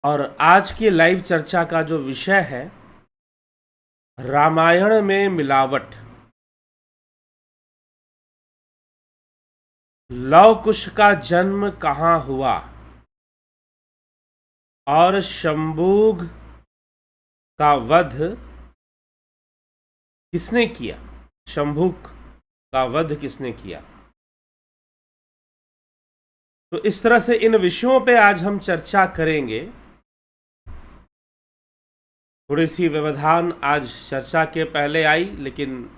और आज की लाइव चर्चा का जो विषय है, रामायण में मिलावट। लव कुश का जन्म कहाँ हुआ और शंभूग का वध किसने किया? शंभूक का वध किसने किया? तो इस तरह से इन विषयों पे आज हम चर्चा करेंगे। थोड़ी सी व्यवधान आज चर्चा के पहले आई, लेकिन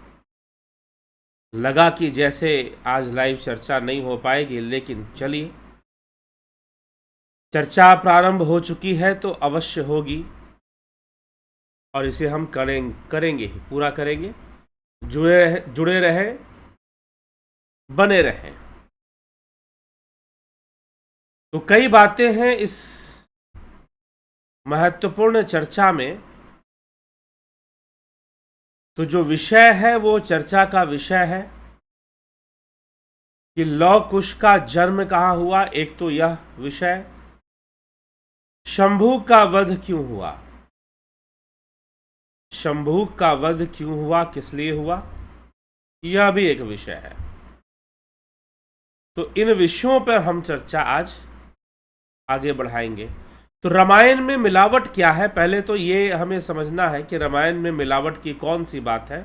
लगा कि जैसे आज लाइव चर्चा नहीं हो पाएगी, लेकिन चलिए, चर्चा प्रारंभ हो चुकी है तो अवश्य होगी और इसे हम करेंगे ही, पूरा करेंगे। जुड़े रहें, बने रहें। तो कई बातें हैं इस महत्वपूर्ण चर्चा में। तो जो विषय है वो चर्चा का विषय है कि लव कुश का जन्म कहाँ हुआ। एक तो यह विषय, शंभू का वध क्यों हुआ, शंभू का वध क्यों हुआ, किस लिए हुआ, यह भी एक विषय है। तो इन विषयों पर हम चर्चा आज आगे बढ़ाएंगे। तो रामायण में मिलावट क्या है, पहले तो ये हमें समझना है कि रामायण में मिलावट की कौन सी बात है,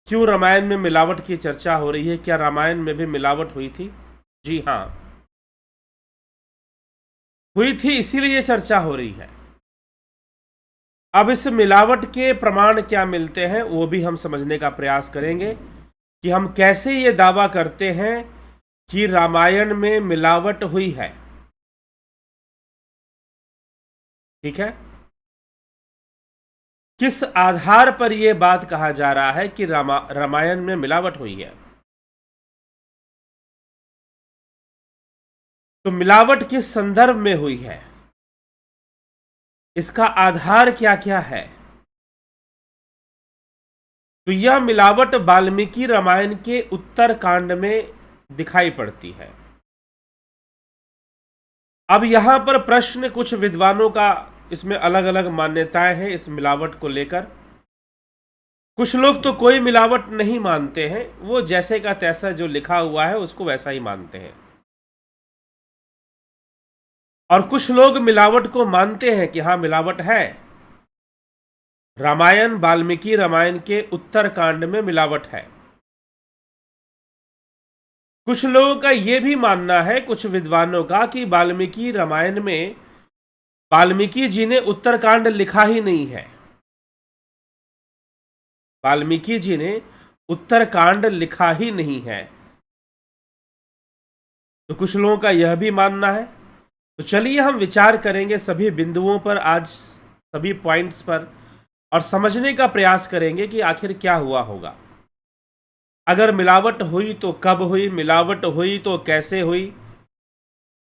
क्यों रामायण में मिलावट की चर्चा हो रही है। क्या रामायण में भी मिलावट हुई थी? जी हाँ, हुई थी, इसीलिए चर्चा हो रही है। अब इस मिलावट के प्रमाण क्या मिलते हैं वो भी हम समझने का प्रयास करेंगे कि हम कैसे ये दावा करते हैं कि रामायण में मिलावट हुई है। ठीक है, किस आधार पर यह बात कहा जा रहा है कि रामायण में मिलावट हुई है। तो मिलावट किस संदर्भ में हुई है, इसका आधार क्या क्या है। तो यह मिलावट वाल्मीकि रामायण के उत्तर कांड में दिखाई पड़ती है। अब यहां पर प्रश्न, कुछ विद्वानों का इसमें अलग अलग मान्यताएं हैं इस मिलावट को लेकर। कुछ लोग तो कोई मिलावट नहीं मानते हैं, वो जैसे का तैसा जो लिखा हुआ है उसको वैसा ही मानते हैं। और कुछ लोग मिलावट को मानते हैं कि हां मिलावट है, रामायण, वाल्मीकि रामायण के उत्तर कांड में मिलावट है। कुछ लोगों का यह भी मानना है, कुछ विद्वानों का, कि वाल्मीकि रामायण में वाल्मीकि जी ने उत्तरकांड लिखा ही नहीं है। वाल्मीकि जी ने उत्तरकांड लिखा ही नहीं है। तो कुछ लोगों का यह भी मानना है। तो चलिए हम विचार करेंगे सभी बिंदुओं पर आज, सभी पॉइंट्स पर, और समझने का प्रयास करेंगे कि आखिर क्या हुआ होगा। अगर मिलावट हुई तो कब हुई, मिलावट हुई तो कैसे हुई,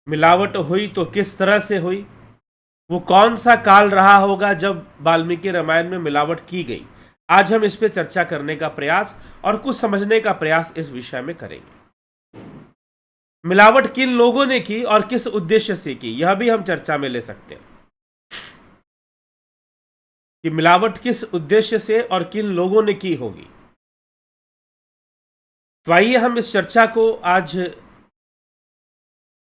मिलावट हुई तो किस तरह से हुई, वो कौन सा काल रहा होगा जब वाल्मीकि रामायण में मिलावट की गई। आज हम इस पे चर्चा करने का प्रयास और कुछ समझने का प्रयास इस विषय में करेंगे। मिलावट किन लोगों ने की और किस उद्देश्य से की, यह भी हम चर्चा में ले सकते हैं कि मिलावट किस उद्देश्य से और किन लोगों ने की होगी। तो आइए हम इस चर्चा को आज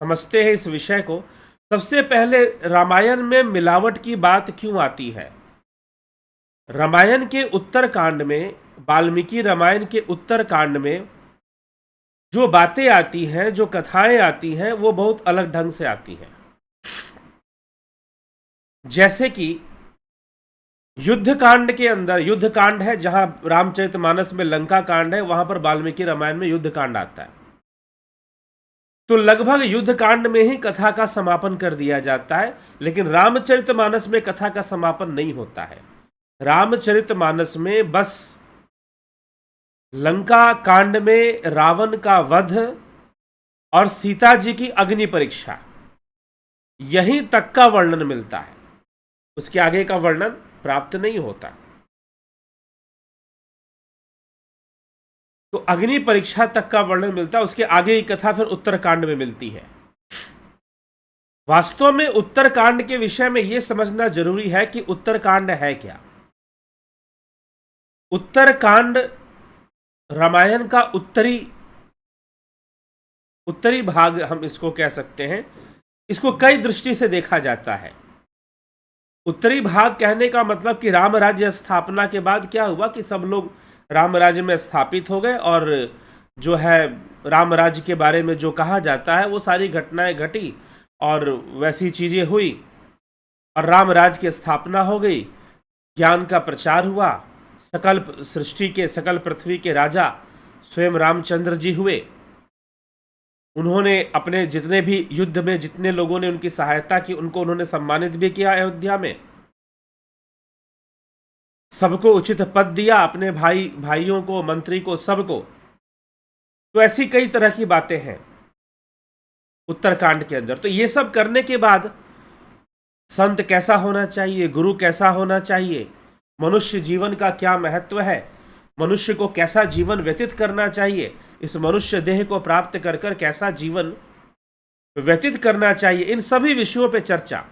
समझते हैं, इस विषय को। सबसे पहले रामायण में मिलावट की बात क्यों आती है। रामायण के उत्तर कांड में, वाल्मीकि रामायण के उत्तर कांड में जो बातें आती हैं, जो कथाएं आती हैं, वो बहुत अलग ढंग से आती हैं। जैसे कि युद्ध कांड के अंदर, युद्ध कांड है जहां रामचरितमानस में लंका कांड है, वहां पर वाल्मीकि रामायण में युद्ध कांड आता है। तो लगभग युद्ध कांड में ही कथा का समापन कर दिया जाता है, लेकिन रामचरितमानस में कथा का समापन नहीं होता है। रामचरितमानस में बस लंका कांड में रावण का वध और सीता जी की अग्नि परीक्षा, यहीं तक का वर्णन मिलता है। उसके आगे का वर्णन प्राप्त नहीं होता। तो अग्नि परीक्षा तक का वर्णन मिलता है, उसके आगे की कथा फिर उत्तरकांड में मिलती है। वास्तव में उत्तरकांड के विषय में यह समझना जरूरी है कि उत्तरकांड है क्या। उत्तरकांड रामायण का उत्तरी भाग हम इसको कह सकते हैं। इसको कई दृष्टि से देखा जाता है। उत्तरी भाग कहने का मतलब कि राम राज्य स्थापना के बाद क्या हुआ कि सब लोग राम राज्य में स्थापित हो गए और जो है राम राज्य के बारे में जो कहा जाता है वो सारी घटनाएं घटी और वैसी चीजें हुई और राम राज्य की स्थापना हो गई। ज्ञान का प्रचार हुआ। सकल सृष्टि के, सकल पृथ्वी के राजा स्वयं रामचंद्र जी हुए। उन्होंने अपने जितने भी युद्ध में जितने लोगों ने उनकी सहायता की उनको उन्होंने सम्मानित भी किया। अयोध्या में सबको उचित पद दिया, अपने भाइयों को, मंत्री को, सबको। तो ऐसी कई तरह की बातें हैं उत्तरकांड के अंदर। तो ये सब करने के बाद संत कैसा होना चाहिए, गुरु कैसा होना चाहिए, मनुष्य जीवन का क्या महत्व है, मनुष्य को कैसा जीवन व्यतीत करना चाहिए, इस मनुष्य देह को प्राप्त कर कर कैसा जीवन व्यतीत करना चाहिए, इन सभी विषयों पे चर्चा।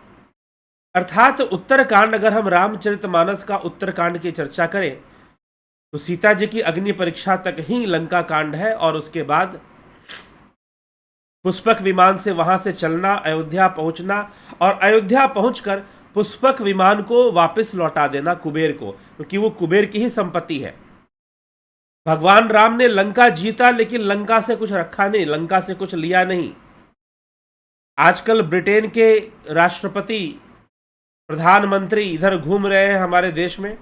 अर्थात उत्तरकांड, अगर हम रामचरितमानस का उत्तरकांड की चर्चा करें तो सीता जी की अग्नि परीक्षा तक ही लंका कांड है और उसके बाद पुष्पक विमान से वहां से चलना, अयोध्या पहुंचना और अयोध्या पहुंचकर पुष्पक विमान को वापस लौटा देना कुबेर को, क्योंकि वो कुबेर की ही संपत्ति है। भगवान राम ने लंका जीता लेकिन लंका से कुछ रखा नहीं, लंका से कुछ लिया नहीं। आजकल ब्रिटेन के राष्ट्रपति, प्रधानमंत्री इधर घूम रहे हैं हमारे देश में,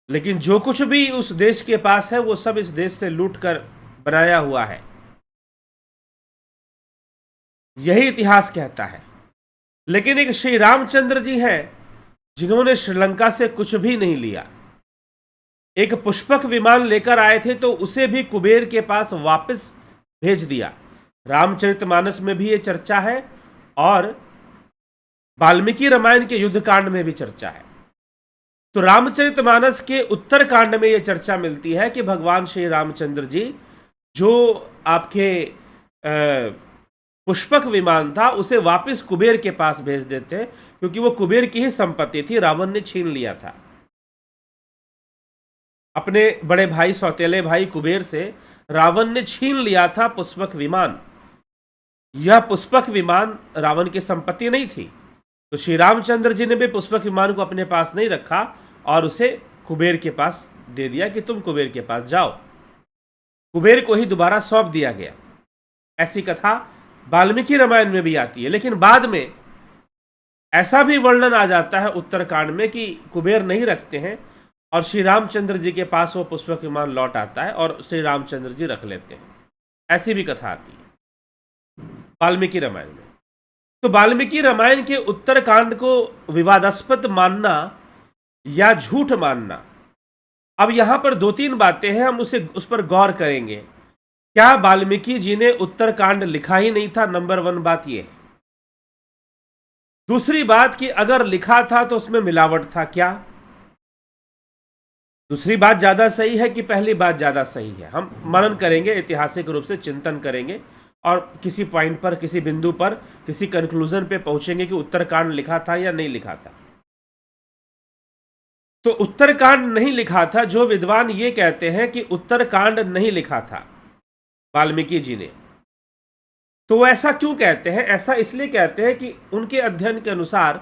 लेकिन जो कुछ भी उस देश के पास है वो सब इस देश से लूट कर बनाया हुआ है। यही इतिहास कहता है। लेकिन एक श्री रामचंद्र जी हैं जिन्होंने श्रीलंका से कुछ भी नहीं लिया। एक पुष्पक विमान लेकर आए थे तो उसे भी कुबेर के पास वापस भेज दिया। रामचरितमानस में भी ये चर्चा है और वाल्मीकि रामायण के युद्धकांड में भी चर्चा है। तो रामचरितमानस के उत्तरकांड में यह चर्चा मिलती है कि भगवान श्री रामचंद्र जी जो आपके पुष्पक विमान था उसे वापस कुबेर के पास भेज देते हैं, क्योंकि वो कुबेर की ही संपत्ति थी, रावण ने छीन लिया था। अपने बड़े भाई, सौतेले भाई कुबेर से रावण ने छीन लिया था पुष्पक विमान। यह पुष्पक विमान रावण की संपत्ति नहीं थी, तो श्री रामचंद्र जी ने भी पुष्पक विमान को अपने पास नहीं रखा और उसे कुबेर के पास दे दिया कि तुम कुबेर के पास जाओ। कुबेर को ही दोबारा सौंप दिया गया। ऐसी कथा वाल्मीकि रामायण में भी आती है। लेकिन बाद में ऐसा भी वर्णन आ जाता है उत्तरकांड में कि कुबेर नहीं रखते हैं और श्री रामचंद्र जी के पास वो पुष्पक विमान लौट आता है और श्री रामचंद्र जी रख लेते हैं। ऐसी भी कथा आती है वाल्मीकि रामायण में। तो वाल्मीकि रामायण के उत्तरकांड को विवादास्पद मानना या झूठ मानना, अब यहां पर दो तीन बातें हैं, हम उस पर गौर करेंगे। क्या वाल्मीकि जी ने उत्तरकांड लिखा ही नहीं था? नंबर 1 बात यह है। दूसरी बात कि अगर लिखा था तो उसमें मिलावट था क्या? दूसरी बात ज्यादा सही है कि पहली बात ज्यादा सही है? हम मनन करेंगे, ऐतिहासिक रूप से चिंतन करेंगे और किसी पॉइंट पर, किसी बिंदु पर, किसी कंक्लूजन पे पहुंचेंगे कि उत्तरकांड लिखा था या नहीं लिखा था। तो उत्तरकांड नहीं लिखा था, जो विद्वान ये कहते हैं कि उत्तरकांड नहीं लिखा था वाल्मीकि जी ने, तो ऐसा क्यों कहते हैं? ऐसा इसलिए कहते हैं कि उनके अध्ययन के अनुसार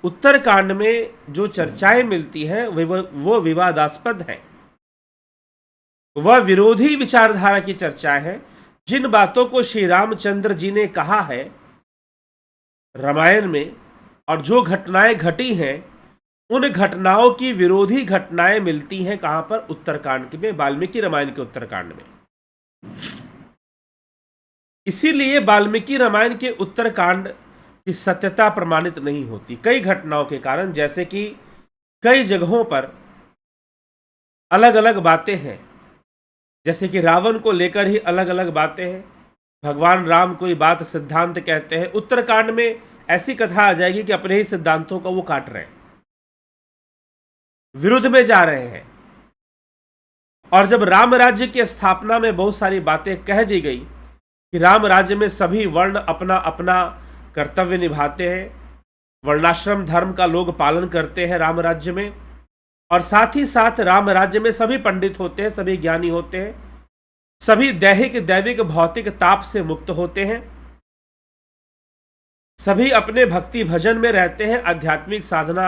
उत्तरकांड में जो चर्चाएं मिलती हैं वो विवादास्पद है, वह विरोधी विचारधारा की चर्चा है। जिन बातों को श्री रामचंद्र जी ने कहा है रामायण में और जो घटनाएं घटी हैं, उन घटनाओं की विरोधी घटनाएं मिलती हैं कहां पर? उत्तरकांड में, वाल्मीकि रामायण के उत्तरकांड में। इसीलिए वाल्मीकि रामायण के उत्तरकांड की सत्यता प्रमाणित नहीं होती कई घटनाओं के कारण। जैसे कि कई जगहों पर अलग अलग बातें हैं, जैसे कि रावण को लेकर ही अलग अलग बातें हैं। भगवान राम कोई बात सिद्धांत कहते हैं, उत्तरकांड में ऐसी कथा आ जाएगी कि अपने ही सिद्धांतों को वो काट रहे हैं, विरुद्ध में जा रहे हैं। और जब राम राज्य की स्थापना में बहुत सारी बातें कह दी गई कि राम राज्य में सभी वर्ण अपना अपना कर्तव्य निभाते हैं, वर्णाश्रम धर्म का लोग पालन करते हैं राम राज्य में, और साथ ही साथ राम राज्य में सभी पंडित होते हैं, सभी ज्ञानी होते हैं, सभी दैहिक दैविक भौतिक ताप से मुक्त होते हैं, सभी अपने भक्ति भजन में रहते हैं, आध्यात्मिक साधना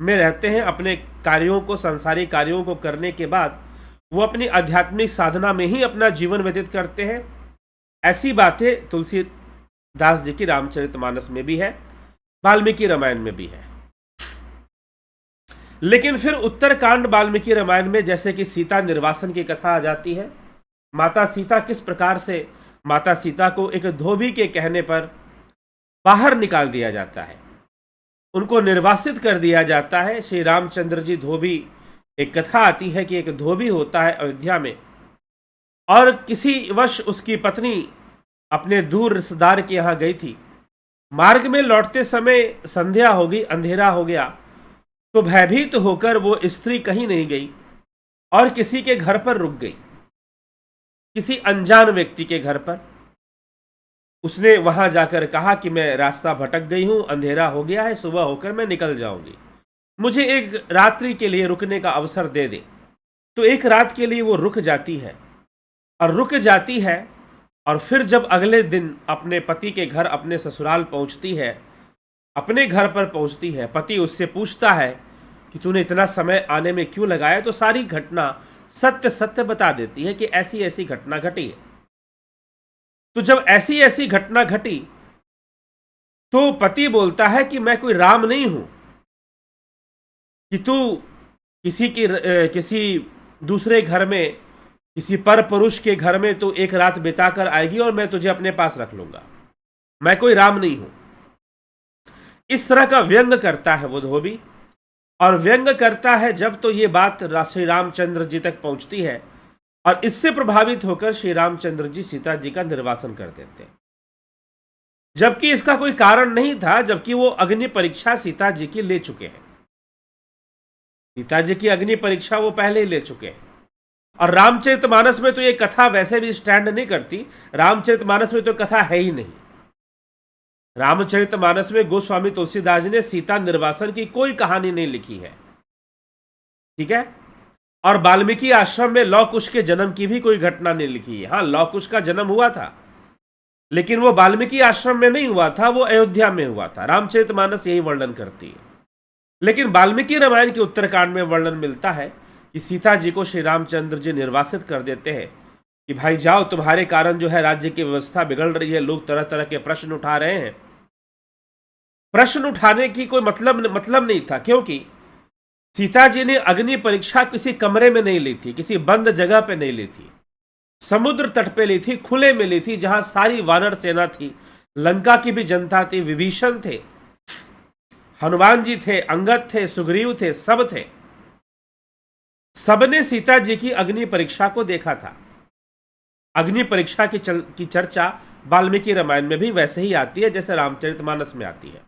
में रहते हैं। अपने कार्यों को, सांसारिक कार्यों को करने के बाद वो अपनी आध्यात्मिक साधना में ही अपना जीवन व्यतीत करते हैं। ऐसी बातें तुलसीदास जी की रामचरितमानस में भी है, वाल्मीकि रामायण में भी है। लेकिन फिर उत्तरकांड वाल्मीकि रामायण में जैसे कि सीता निर्वासन की कथा आ जाती है। माता सीता किस प्रकार से माता सीता को एक धोबी के कहने पर बाहर निकाल दिया जाता है, उनको निर्वासित कर दिया जाता है। श्री रामचंद्र जी धोबी, एक कथा आती है कि एक धोबी होता है अयोध्या में, और किसी वश उसकी पत्नी अपने दूर रिश्तेदार के यहाँ गई थी। मार्ग में लौटते समय संध्या हो गई, अंधेरा हो गया, तो भयभीत होकर वो स्त्री कहीं नहीं गई और किसी के घर पर रुक गई, किसी अनजान व्यक्ति के घर पर। उसने वहां जाकर कहा कि मैं रास्ता भटक गई हूं, अंधेरा हो गया है, सुबह होकर मैं निकल जाऊंगी, मुझे एक रात्रि के लिए रुकने का अवसर दे दे। तो एक रात के लिए वो रुक जाती है, और रुक जाती है, और फिर जब अगले दिन अपने पति के घर, अपने ससुराल पहुंचती है, अपने घर पर पहुंचती है, पति उससे पूछता है कि तूने इतना समय आने में क्यों लगाया, तो सारी घटना सत्य सत्य बता देती है कि ऐसी ऐसी घटना घटी है। तो जब ऐसी ऐसी घटना घटी तो पति बोलता है कि मैं कोई राम नहीं हूं कि तू किसी दूसरे घर में, किसी पर पुरुष के घर में तो एक रात बिताकर आएगी और मैं तुझे अपने पास रख लूंगा, मैं कोई राम नहीं हूं। इस तरह का व्यंग करता है वो धोबी, और व्यंग करता है जब तो ये बात श्री रामचंद्र जी तक पहुंचती है, और इससे प्रभावित होकर श्री रामचंद्र जी सीता जी का निर्वासन कर देते हैं, जबकि इसका कोई कारण नहीं था, जबकि वो अग्नि परीक्षा सीता जी की ले चुके हैं। सीता जी की अग्नि परीक्षा वो पहले ही ले चुके हैं। और रामचरितमानस में तो ये कथा वैसे भी स्टैंड नहीं करती, रामचरितमानस में तो कथा है ही नहीं। रामचरितमानस में गोस्वामी तुलसीदास जी ने सीता निर्वासन की कोई कहानी नहीं लिखी है, ठीक है। और वाल्मीकि आश्रम में लौ कुश के जन्म की भी कोई घटना नहीं लिखी है। हाँ, लौ कुश का जन्म हुआ था, लेकिन वो वाल्मीकि आश्रम में नहीं हुआ था, वो अयोध्या में हुआ था। रामचरितमानस यही वर्णन करती है। लेकिन वाल्मीकि रामायण के उत्तरकांड में वर्णन मिलता है कि सीता जी को श्री रामचंद्र जी निर्वासित कर देते हैं कि भाई जाओ, तुम्हारे कारण जो है राज्य की व्यवस्था बिगड़ रही है, लोग तरह तरह के प्रश्न उठा रहे हैं। प्रश्न उठाने की कोई मतलब नहीं था, क्योंकि सीता जी ने अग्नि परीक्षा किसी कमरे में नहीं ली थी, किसी बंद जगह पे नहीं ली थी, समुद्र तट पे ली थी, खुले में ली थी, जहां सारी वानर सेना थी, लंका की भी जनता थी, विभीषण थे, हनुमान जी थे, अंगद थे, सुग्रीव थे, सब थे। सबने सीता जी की अग्नि परीक्षा को देखा था। अग्नि परीक्षा की चर्चा वाल्मीकि रामायण में भी वैसे ही आती है जैसे रामचरितमानस में आती है।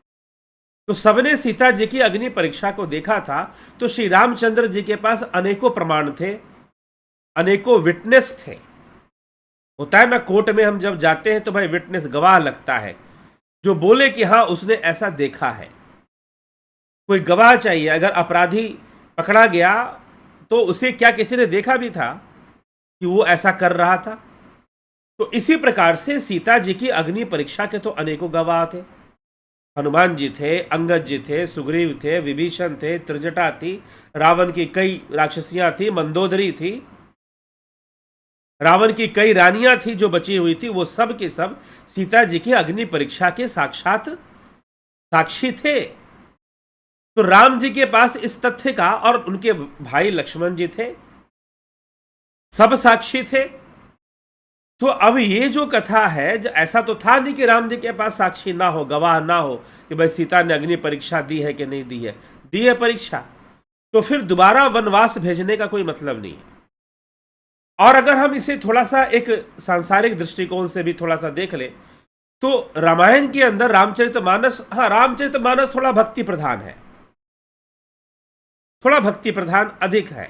तो सबने सीता जी की अग्नि परीक्षा को देखा था। तो श्री रामचंद्र जी के पास अनेकों प्रमाण थे, अनेकों विटनेस थे। होता है ना, कोर्ट में हम जब जाते हैं तो भाई विटनेस, गवाह लगता है जो बोले कि हाँ उसने ऐसा देखा है। कोई गवाह चाहिए। अगर अपराधी पकड़ा गया तो उसे क्या किसी ने देखा भी था कि वो ऐसा कर रहा था? तो इसी प्रकार से सीता जी की अग्नि परीक्षा के तो अनेकों गवाह थे। हनुमान जी थे, अंगद जी थे, सुग्रीव थे, विभीषण थे, त्रिजटा थी, रावण की कई राक्षसियां थी, मंदोदरी थी, रावण की कई रानियां थी जो बची हुई थी, वो सब के सब सीता जी की अग्नि परीक्षा के साक्षात साक्षी थे। तो राम जी के पास इस तथ्य का, और उनके भाई लक्ष्मण जी थे, सब साक्षी थे। तो अब ये जो कथा है, ऐसा तो था नहीं कि राम जी के पास साक्षी ना हो, गवाह ना हो कि भाई सीता ने अग्नि परीक्षा दी है कि नहीं दी है। दी है परीक्षा, तो फिर दोबारा वनवास भेजने का कोई मतलब नहीं है। और अगर हम इसे थोड़ा सा एक सांसारिक दृष्टिकोण से भी थोड़ा सा देख ले तो रामायण के अंदर रामचरितमानस, हाँ रामचरितमानस थोड़ा भक्ति प्रधान है, थोड़ा भक्ति प्रधान अधिक है।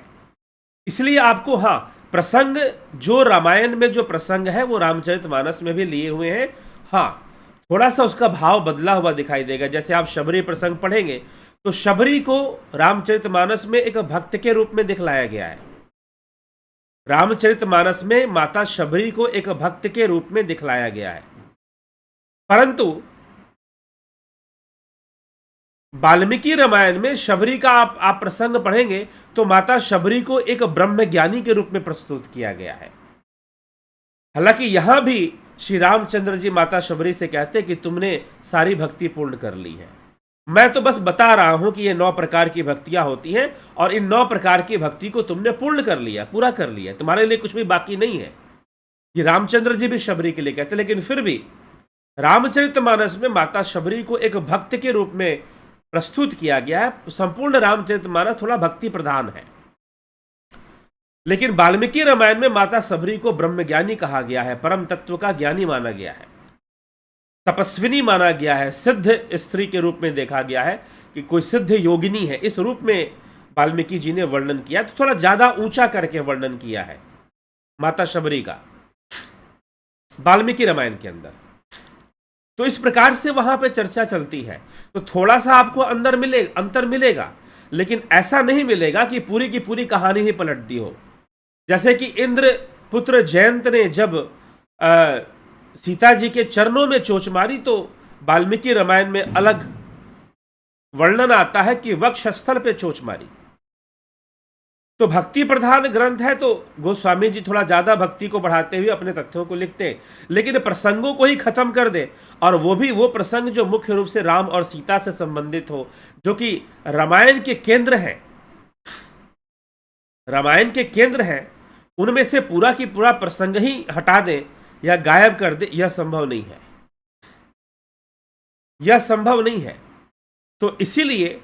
इसलिए आपको हाँ प्रसंग, जो रामायण में जो प्रसंग है वो रामचरितमानस में भी लिए हुए हैं। हाँ थोड़ा सा उसका भाव बदला हुआ दिखाई देगा। जैसे आप शबरी प्रसंग पढ़ेंगे तो शबरी को रामचरितमानस में एक भक्त के रूप में दिखलाया गया है। रामचरितमानस में माता शबरी को एक भक्त के रूप में दिखलाया गया है, परंतु वाल्मीकि रामायण में शबरी का आप प्रसंग पढ़ेंगे तो माता शबरी को एक ब्रह्मज्ञानी के रूप में प्रस्तुत किया गया है। हालांकि यहां भी श्री रामचंद्र जी माता शबरी से कहते हैं कि तुमने सारी भक्ति पूर्ण कर ली है। मैं तो बस बता रहा हूं कि ये 9 प्रकार की भक्तियां होती हैं और इन 9 प्रकार की भक्ति को तुमने पूर्ण कर लिया, पूरा कर लिया, तुम्हारे लिए कुछ भी बाकी नहीं है। ये रामचंद्र जी भी शबरी के लिए कहते, लेकिन फिर भी रामचरितमानस में माता शबरी को एक भक्त के रूप में प्रस्तुत किया गया है। संपूर्ण रामचरितमानस थोड़ा भक्ति प्रधान है, लेकिन वाल्मीकि रामायण में माता शबरी को ब्रह्मज्ञानी कहा गया है, परम तत्व का ज्ञानी माना गया है, तपस्विनी माना गया है, सिद्ध स्त्री के रूप में देखा गया है कि कोई सिद्ध योगिनी है। इस रूप में वाल्मीकि जी ने वर्णन किया, तो थोड़ा ज्यादा ऊंचा करके वर्णन किया है माता शबरी का वाल्मीकि रामायण के अंदर। तो इस प्रकार से वहां पे चर्चा चलती है, तो थोड़ा सा आपको अंतर मिलेगा, लेकिन ऐसा नहीं मिलेगा कि पूरी की पूरी कहानी ही पलट दी हो। जैसे कि इंद्र पुत्र जयंत ने जब सीता जी के चरणों में चोंच मारी, तो वाल्मीकि रामायण में अलग वर्णन आता है कि वक्षस्थल पे चोंच मारी। तो भक्ति प्रधान ग्रंथ है, तो गोस्वामी जी थोड़ा ज्यादा भक्ति को बढ़ाते हुए अपने तथ्यों को लिखते हैं, लेकिन प्रसंगों को ही खत्म कर दे, और वो भी वो प्रसंग जो मुख्य रूप से राम और सीता से संबंधित हो, जो कि रामायण के केंद्र हैं, रामायण के केंद्र हैं, उनमें से पूरा की पूरा प्रसंग ही हटा दे या गायब कर दे, यह संभव नहीं है, यह संभव नहीं है। तो इसीलिए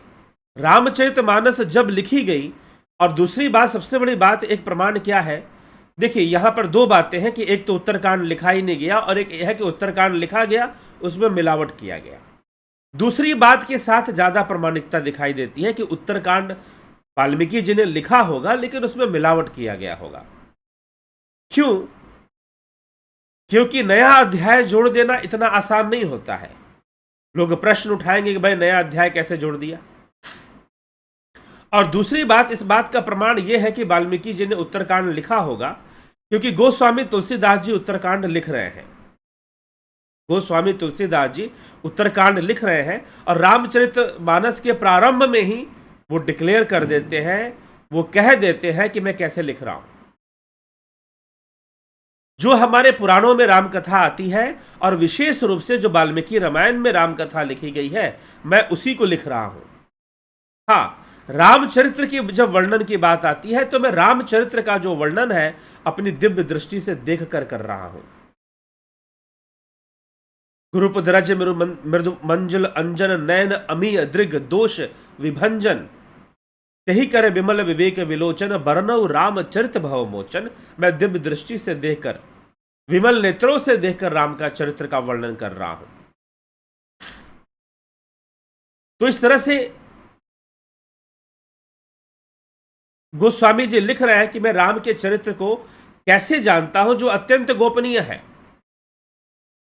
रामचरितमानस जब लिखी गई, और दूसरी बात, सबसे बड़ी बात, एक प्रमाण क्या है, देखिए यहां पर 2 बातें हैं कि एक तो उत्तरकांड लिखा ही नहीं गया, और एक यह है कि उत्तरकांड लिखा गया, उसमें मिलावट किया गया। दूसरी बात के साथ ज्यादा प्रामाणिकता दिखाई देती है कि उत्तरकांड वाल्मीकि जी ने लिखा होगा, लेकिन उसमें मिलावट किया गया होगा। क्यों? क्योंकि नया अध्याय जोड़ देना इतना आसान नहीं होता है। लोग प्रश्न उठाएंगे कि भाई नया अध्याय कैसे जोड़ दिया। और दूसरी बात, इस बात का प्रमाण यह है कि वाल्मीकि जी ने उत्तरकांड लिखा होगा, क्योंकि गोस्वामी तुलसीदास जी उत्तरकांड लिख रहे हैं। गोस्वामी तुलसीदास जी उत्तरकांड लिख रहे हैं, और रामचरितमानस के प्रारंभ में ही वो डिक्लेयर कर देते हैं, वो कह देते हैं कि मैं कैसे लिख रहा हूं। जो हमारे पुराणों में रामकथा आती है, और विशेष रूप से जो वाल्मीकि रामायण में रामकथा लिखी गई है, मैं उसी को लिख रहा हूं। हाँ, रामचरित्र की जब वर्णन की बात आती है, तो मैं रामचरित्र का जो वर्णन है अपनी दिव्य दृष्टि से देखकर कर रहा हूं। गुरुपद्रज मृदु मंजुल अंजन नयन अमीय दृग दोष विभंजन, तही कर विमल विवेक विलोचन, बरनऊ रामचरित भव मोचन। मैं दिव्य दृष्टि से देखकर, विमल नेत्रों से देखकर राम का चरित्र का वर्णन कर रहा हूं। तो इस तरह से गोस्वामी जी लिख रहे हैं कि मैं राम के चरित्र को कैसे जानता हूं, जो अत्यंत गोपनीय है,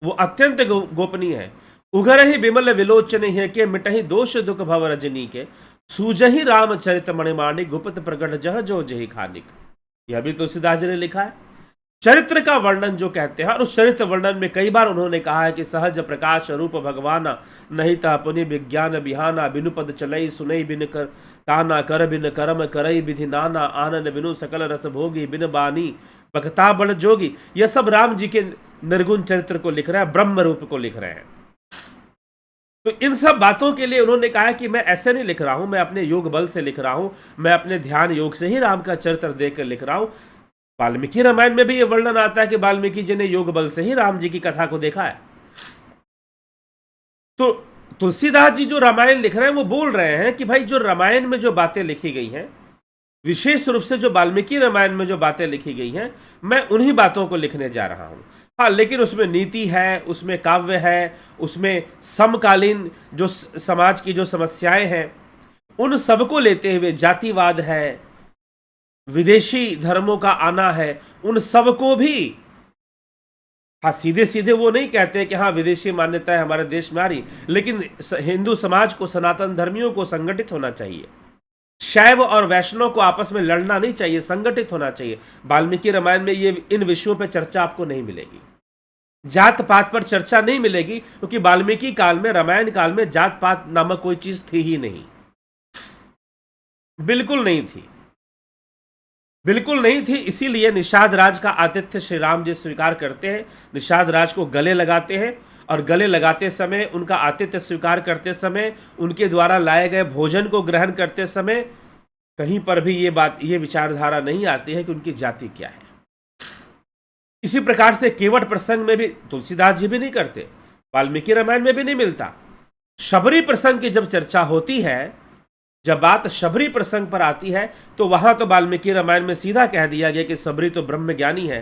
वो अत्यंत गोपनीय है। उगर ही विमल विलोचन है के मिटही दोष दुख भव रजनी के, सूजही रामचरित मणिमाणिक गुप्त प्रगट जह जो जही खानिक। यह भी तुलसीदास जी ने लिखा है। चरित्र का वर्णन जो कहते हैं, और उस चरित्र वर्णन में कई बार उन्होंने कहा है कि सहज प्रकाश रूप भगवाना, नहीं ता पुनि विज्ञान बिहाना, बिनु पद चलई सुनई बिन कर ताना, कर बिन कर्म करई विधि नाना, आनंद बिनु सकल रस भोगी, बिन बानी बखता बड़ जोगी। यह सब राम जी के निर्गुण चरित्र को लिख रहे हैं, ब्रह्म रूप को लिख रहे हैं। तो इन सब बातों के लिए उन्होंने कहा कि मैं ऐसे नहीं लिख रहा हूं, मैं अपने योग बल से लिख रहा हूं, मैं अपने ध्यान योग से ही राम का चरित्र देखकर लिख रहा हूं। वाल्मीकि रामायण में भी यह वर्णन आता है कि वाल्मीकि जी ने योग बल से ही राम जी की कथा को देखा है। तो तुलसीदास जी जो रामायण लिख रहे हैं, वो बोल रहे हैं कि भाई जो रामायण में जो बातें लिखी गई हैं, विशेष रूप से जो वाल्मीकि रामायण में जो बातें लिखी गई हैं, मैं उन्हीं बातों को लिखने जा रहा हूं। हाँ, लेकिन उसमें नीति है, उसमें काव्य है, उसमें समकालीन जो समाज की जो समस्याएं हैं, उन सबको लेते हुए, जातिवाद है, विदेशी धर्मों का आना है, उन सबको भी हाँ, सीधे सीधे वो नहीं कहते कि हाँ विदेशी मान्यताएं हमारे देश में आ रही, लेकिन हिंदू समाज को, सनातन धर्मियों को संगठित होना चाहिए। शैव और वैष्णव को आपस में लड़ना नहीं चाहिए, संगठित होना चाहिए। वाल्मीकि रामायण में ये इन विषयों पर चर्चा आपको नहीं मिलेगी। जात पात पर चर्चा नहीं मिलेगी, क्योंकि वाल्मीकि काल में, रामायण काल में जात पात नामक कोई चीज थी ही नहीं, बिल्कुल नहीं थी, बिल्कुल नहीं थी। इसीलिए निषाद राज का आतिथ्य श्री राम जी स्वीकार करते हैं, निषाद राज को गले लगाते हैं, और गले लगाते समय, उनका आतिथ्य स्वीकार करते समय, उनके द्वारा लाए गए भोजन को ग्रहण करते समय कहीं पर भी ये विचारधारा नहीं आती है कि उनकी जाति क्या है। इसी प्रकार से केवट प्रसंग में भी तुलसीदास जी भी नहीं करते, वाल्मीकि रामायण में भी नहीं मिलता। शबरी प्रसंग की जब चर्चा होती है, जब बात शबरी प्रसंग पर आती है, तो वहां तो वाल्मीकि रामायण में सीधा कह दिया गया कि शबरी तो ब्रह्म ज्ञानी है,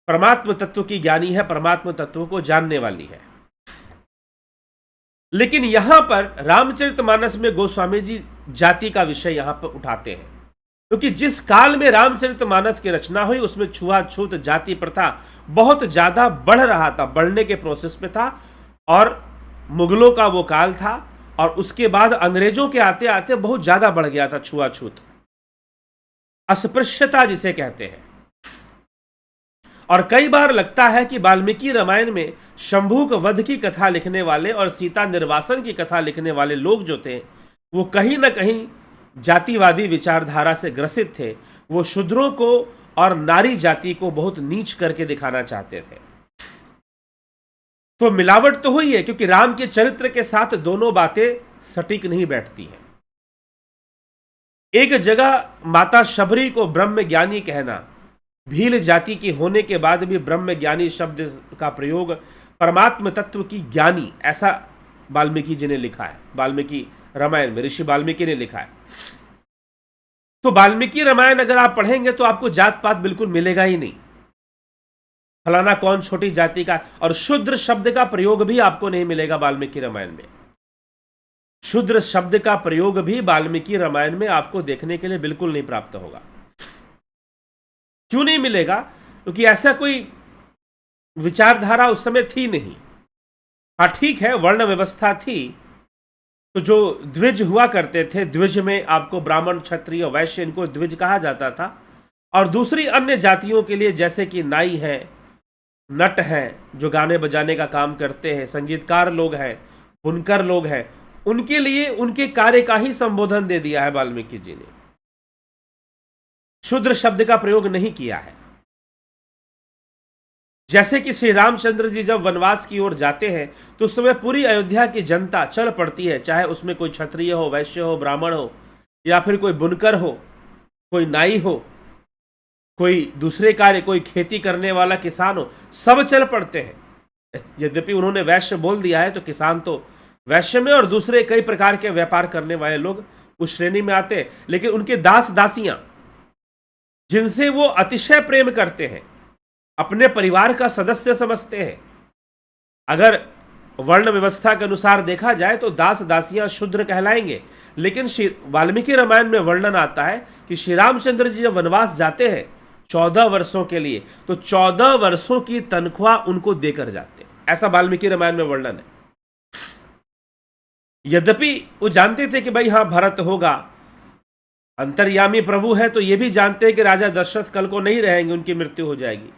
परमात्म तत्व की ज्ञानी है, परमात्म तत्व को जानने वाली है। लेकिन यहां पर रामचरितमानस में गोस्वामी जी जाति का विषय यहां पर उठाते हैं, क्योंकि जिस काल में रामचरितमानस की रचना हुई उसमें छुआछूत जाति प्रथा बहुत ज्यादा बढ़ रहा था, बढ़ने के प्रोसेस में था, और मुगलों का वो काल था, और उसके बाद अंग्रेजों के आते आते बहुत ज्यादा बढ़ गया था छुआछूत, अस्पृश्यता जिसे कहते हैं। और कई बार लगता है कि वाल्मीकि रामायण में शंभूक वध की कथा लिखने वाले और सीता निर्वासन की कथा लिखने वाले लोग जो थे, वो कहीं ना कहीं जातिवादी विचारधारा से ग्रसित थे। वो शूद्रों को और नारी जाति को बहुत नीच करके दिखाना चाहते थे। तो मिलावट तो हुई है, क्योंकि राम के चरित्र के साथ दोनों बातें सटीक नहीं बैठती हैं। एक जगह माता शबरी को ब्रह्म ज्ञानी कहना, भील जाति की होने के बाद भी ब्रह्म ज्ञानी शब्द का प्रयोग, परमात्म तत्व की ज्ञानी, ऐसा वाल्मीकि जी ने लिखा है, वाल्मीकि रामायण में ऋषि वाल्मीकि ने लिखा है। तो वाल्मीकि रामायण अगर आप पढ़ेंगे तो आपको जात पात बिल्कुल मिलेगा ही नहीं, फलाना कौन छोटी जाति का, और शूद्र शब्द का प्रयोग भी आपको नहीं मिलेगा वाल्मीकि रामायण में। शूद्र शब्द का प्रयोग भी वाल्मीकि रामायण में आपको देखने के लिए बिल्कुल नहीं प्राप्त होगा। क्यों नहीं मिलेगा? क्योंकि ऐसा कोई विचारधारा उस समय थी नहीं। हाँ ठीक है, वर्ण व्यवस्था थी, तो जो द्विज हुआ करते थे, द्विज में आपको ब्राह्मण, क्षत्रिय, वैश्य, इनको द्विज कहा जाता था। और दूसरी अन्य जातियों के लिए, जैसे कि नाई है, नट हैं जो गाने बजाने का काम करते हैं, संगीतकार लोग हैं, बुनकर लोग हैं, उनके लिए उनके कार्य का ही संबोधन दे दिया है वाल्मीकि जी ने। शूद्र शब्द का प्रयोग नहीं किया है। जैसे कि श्री रामचंद्र जी जब वनवास की ओर जाते हैं तो उस समय पूरी अयोध्या की जनता चल पड़ती है, चाहे उसमें कोई क्षत्रिय हो, वैश्य हो, ब्राह्मण हो, या फिर कोई बुनकर हो, कोई नाई हो, कोई दूसरे कार्य, कोई खेती करने वाला किसान हो, सब चल पड़ते हैं। यद्यपि उन्होंने वैश्य बोल दिया है, तो किसान तो वैश्य में और दूसरे कई प्रकार के व्यापार करने वाले लोग उस श्रेणी में आते हैं। लेकिन उनके दास दासियां, जिनसे वो अतिशय प्रेम करते हैं, अपने परिवार का सदस्य समझते हैं, अगर वर्ण व्यवस्था के अनुसार देखा जाए तो दास दासियां शूद्र कहलाएंगे। लेकिन वाल्मीकि रामायण में वर्णन आता है कि श्री रामचंद्र जी जब वनवास जाते हैं 14 वर्षों के लिए, तो 14 वर्षों की तनख्वाह उनको देकर जाते हैं, ऐसा वाल्मीकि रामायण में वर्णन है। यद्यपि वो जानते थे कि भाई हाँ भरत होगा, अंतर्यामी प्रभु है, तो ये भी जानते हैं कि राजा दशरथ कल को नहीं रहेंगे, उनकी मृत्यु हो जाएगी।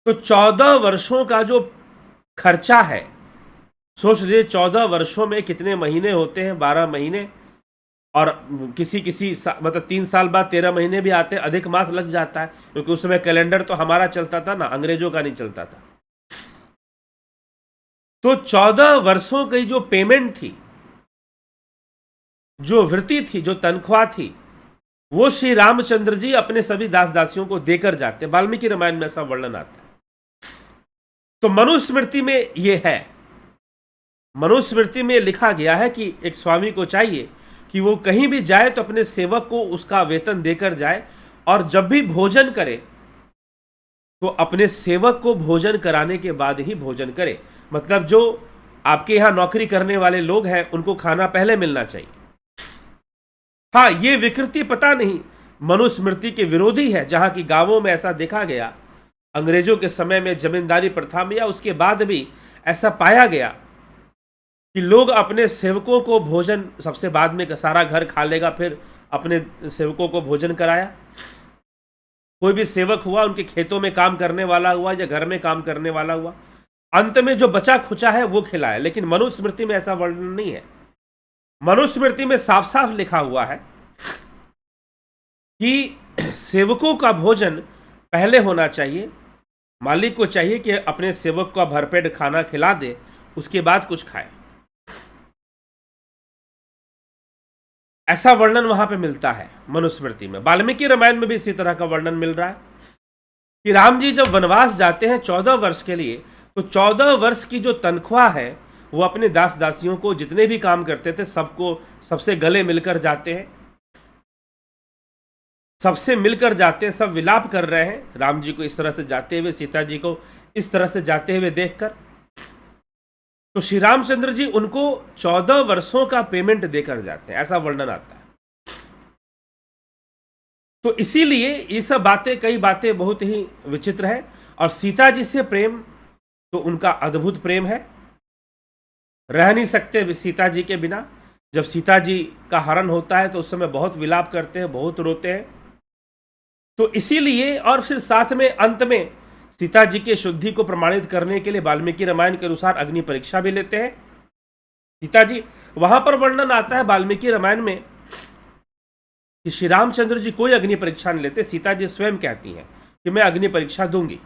तो 14 वर्षों का जो खर्चा है, सोच लीजिए 14 वर्षों में कितने महीने होते हैं, 12 महीने, और किसी मतलब 3 साल बाद 13 महीने भी आते हैं, अधिक मास लग जाता है, क्योंकि उस समय कैलेंडर तो हमारा चलता था ना, अंग्रेजों का नहीं चलता था। तो 14 वर्षों की जो पेमेंट थी, जो वृत्ति थी, जो तनख्वाह थी, वो श्री रामचंद्र जी अपने सभी दास दासियों को देकर जाते। वाल्मीकि रामायण में ऐसा वर्णन आता है। तो मनुस्मृति में यह है, मनुस्मृति में लिखा गया है कि एक स्वामी को चाहिए कि वो कहीं भी जाए तो अपने सेवक को उसका वेतन देकर जाए, और जब भी भोजन करे तो अपने सेवक को भोजन कराने के बाद ही भोजन करे। मतलब जो आपके यहां नौकरी करने वाले लोग हैं, उनको खाना पहले मिलना चाहिए। हाँ, ये विकृति पता नहीं मनुस्मृति के विरोधी है, जहां की गांवों में ऐसा देखा गया अंग्रेजों के समय में जमींदारी प्रथा में या उसके बाद भी ऐसा पाया गया कि लोग अपने सेवकों को भोजन, सबसे बाद में सारा घर खा लेगा, फिर अपने सेवकों को भोजन कराया। कोई भी सेवक हुआ, उनके खेतों में काम करने वाला हुआ या घर में काम करने वाला हुआ, अंत में जो बचा खुचा है वो खिलाया। लेकिन मनुस्मृति में ऐसा वर्णन नहीं है। मनुस्मृति में साफ साफ लिखा हुआ है कि सेवकों का भोजन पहले होना चाहिए। मालिक को चाहिए कि अपने सेवक को भरपेट खाना खिला दे, उसके बाद कुछ खाए। ऐसा वर्णन वहां पे मिलता है मनुस्मृति में। वाल्मीकि रामायण में भी इसी तरह का वर्णन मिल रहा है कि राम जी जब वनवास जाते हैं 14 वर्ष के लिए, तो 14 वर्ष की जो तनख्वाह है वो अपने दास दासियों को, जितने भी काम करते थे, सबको, सबसे गले मिलकर जाते हैं, सबसे मिलकर जाते हैं, सब विलाप कर रहे हैं राम जी को इस तरह से जाते हुए, सीता जी को इस तरह से जाते हुए देखकर। तो श्री रामचंद्र जी उनको 14 वर्षों का पेमेंट देकर जाते हैं, ऐसा वर्णन आता है। तो इसीलिए ये सब बातें, कई बातें बहुत ही विचित्र है। और सीता जी से प्रेम तो उनका अद्भुत प्रेम है, रह नहीं सकते सीता जी के बिना। जब सीता जी का हरण होता है तो उस समय बहुत विलाप करते हैं, बहुत रोते हैं। तो इसीलिए, और फिर साथ में अंत में सीता जी की शुद्धि को प्रमाणित करने के लिए वाल्मीकि रामायण के अनुसार अग्नि परीक्षा भी लेते हैं सीता जी। वहां पर वर्णन आता है वाल्मीकि रामायण में कि श्री रामचंद्र जी कोई अग्नि परीक्षा नहीं लेते, सीता जी स्वयं कहती हैं कि मैं अग्नि परीक्षा दूंगी।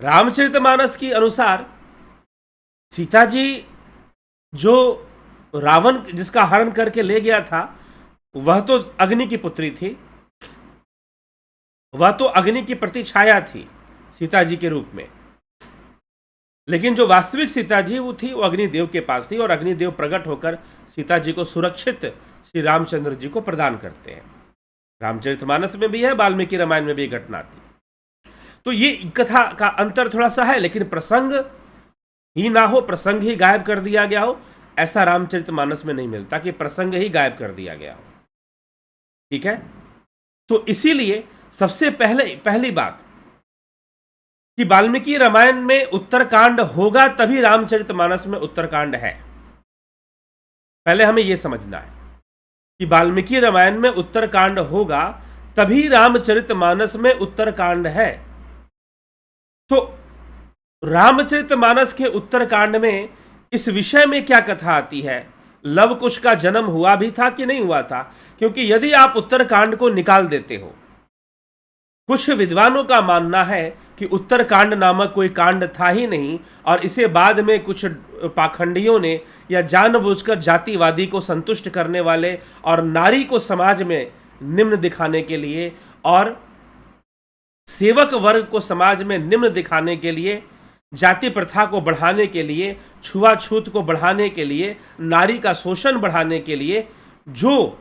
रामचरितमानस के अनुसार सीता जी जो रावण जिसका हरण करके ले गया था, वह तो अग्नि की पुत्री थी, वह तो अग्नि की प्रतिछाया थी सीता जी के रूप में। लेकिन जो वास्तविक सीता जी वो थी, वो अग्निदेव के पास थी, और अग्निदेव प्रकट होकर सीता जी को सुरक्षित श्री रामचंद्र जी को प्रदान करते हैं। रामचरितमानस में भी है, वाल्मीकि रामायण में भी घटना थी। तो ये कथा का अंतर थोड़ा सा है, लेकिन प्रसंग ही ना हो, प्रसंग ही गायब कर दिया गया हो, ऐसा रामचरितमानस में नहीं मिलता कि प्रसंग ही गायब कर दिया गया हो। ठीक है, तो इसीलिए सबसे पहली बात कि वाल्मीकि रामायण में उत्तरकांड होगा तभी रामचरितमानस में उत्तरकांड है। पहले हमें यह समझना है कि वाल्मीकि रामायण में उत्तरकांड होगा तभी रामचरितमानस में उत्तरकांड है। तो रामचरितमानस के उत्तरकांड में इस विषय में क्या कथा आती है, लव कुश का जन्म हुआ भी था कि नहीं हुआ था? क्योंकि यदि आप उत्तरकांड को निकाल देते हो, कुछ विद्वानों का मानना है कि उत्तरकांड नामक कोई कांड था ही नहीं, और इसे बाद में कुछ पाखंडियों ने या जानबूझकर जातिवादी को संतुष्ट करने वाले और नारी को समाज में निम्न दिखाने के लिए और सेवक वर्ग को समाज में निम्न दिखाने के लिए, जाति प्रथा को बढ़ाने के लिए, छुआछूत को बढ़ाने के लिए, नारी का शोषण बढ़ाने के लिए, जो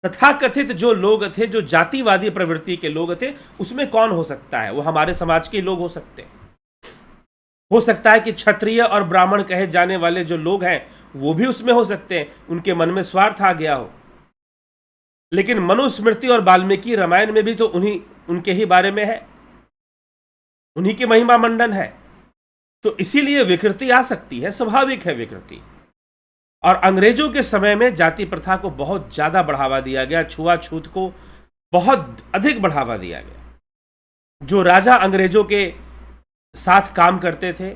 तथाकथित जो लोग थे, जो जातिवादी प्रवृत्ति के लोग थे, उसमें कौन हो सकता है? वो हमारे समाज के लोग हो सकते हैं। हो सकता है कि क्षत्रिय और ब्राह्मण कहे जाने वाले जो लोग हैं वो भी उसमें हो सकते हैं, उनके मन में स्वार्थ आ गया हो। लेकिन मनुस्मृति और वाल्मीकि रामायण में भी तो उनके ही बारे में है, उन्हीं की महिमा मंडन है। तो इसीलिए विकृति आ सकती है, स्वाभाविक है विकृति। और अंग्रेजों के समय में जाति प्रथा को बहुत ज्यादा बढ़ावा दिया गया, छुआछूत को बहुत अधिक बढ़ावा दिया गया। जो राजा अंग्रेजों के साथ काम करते थे,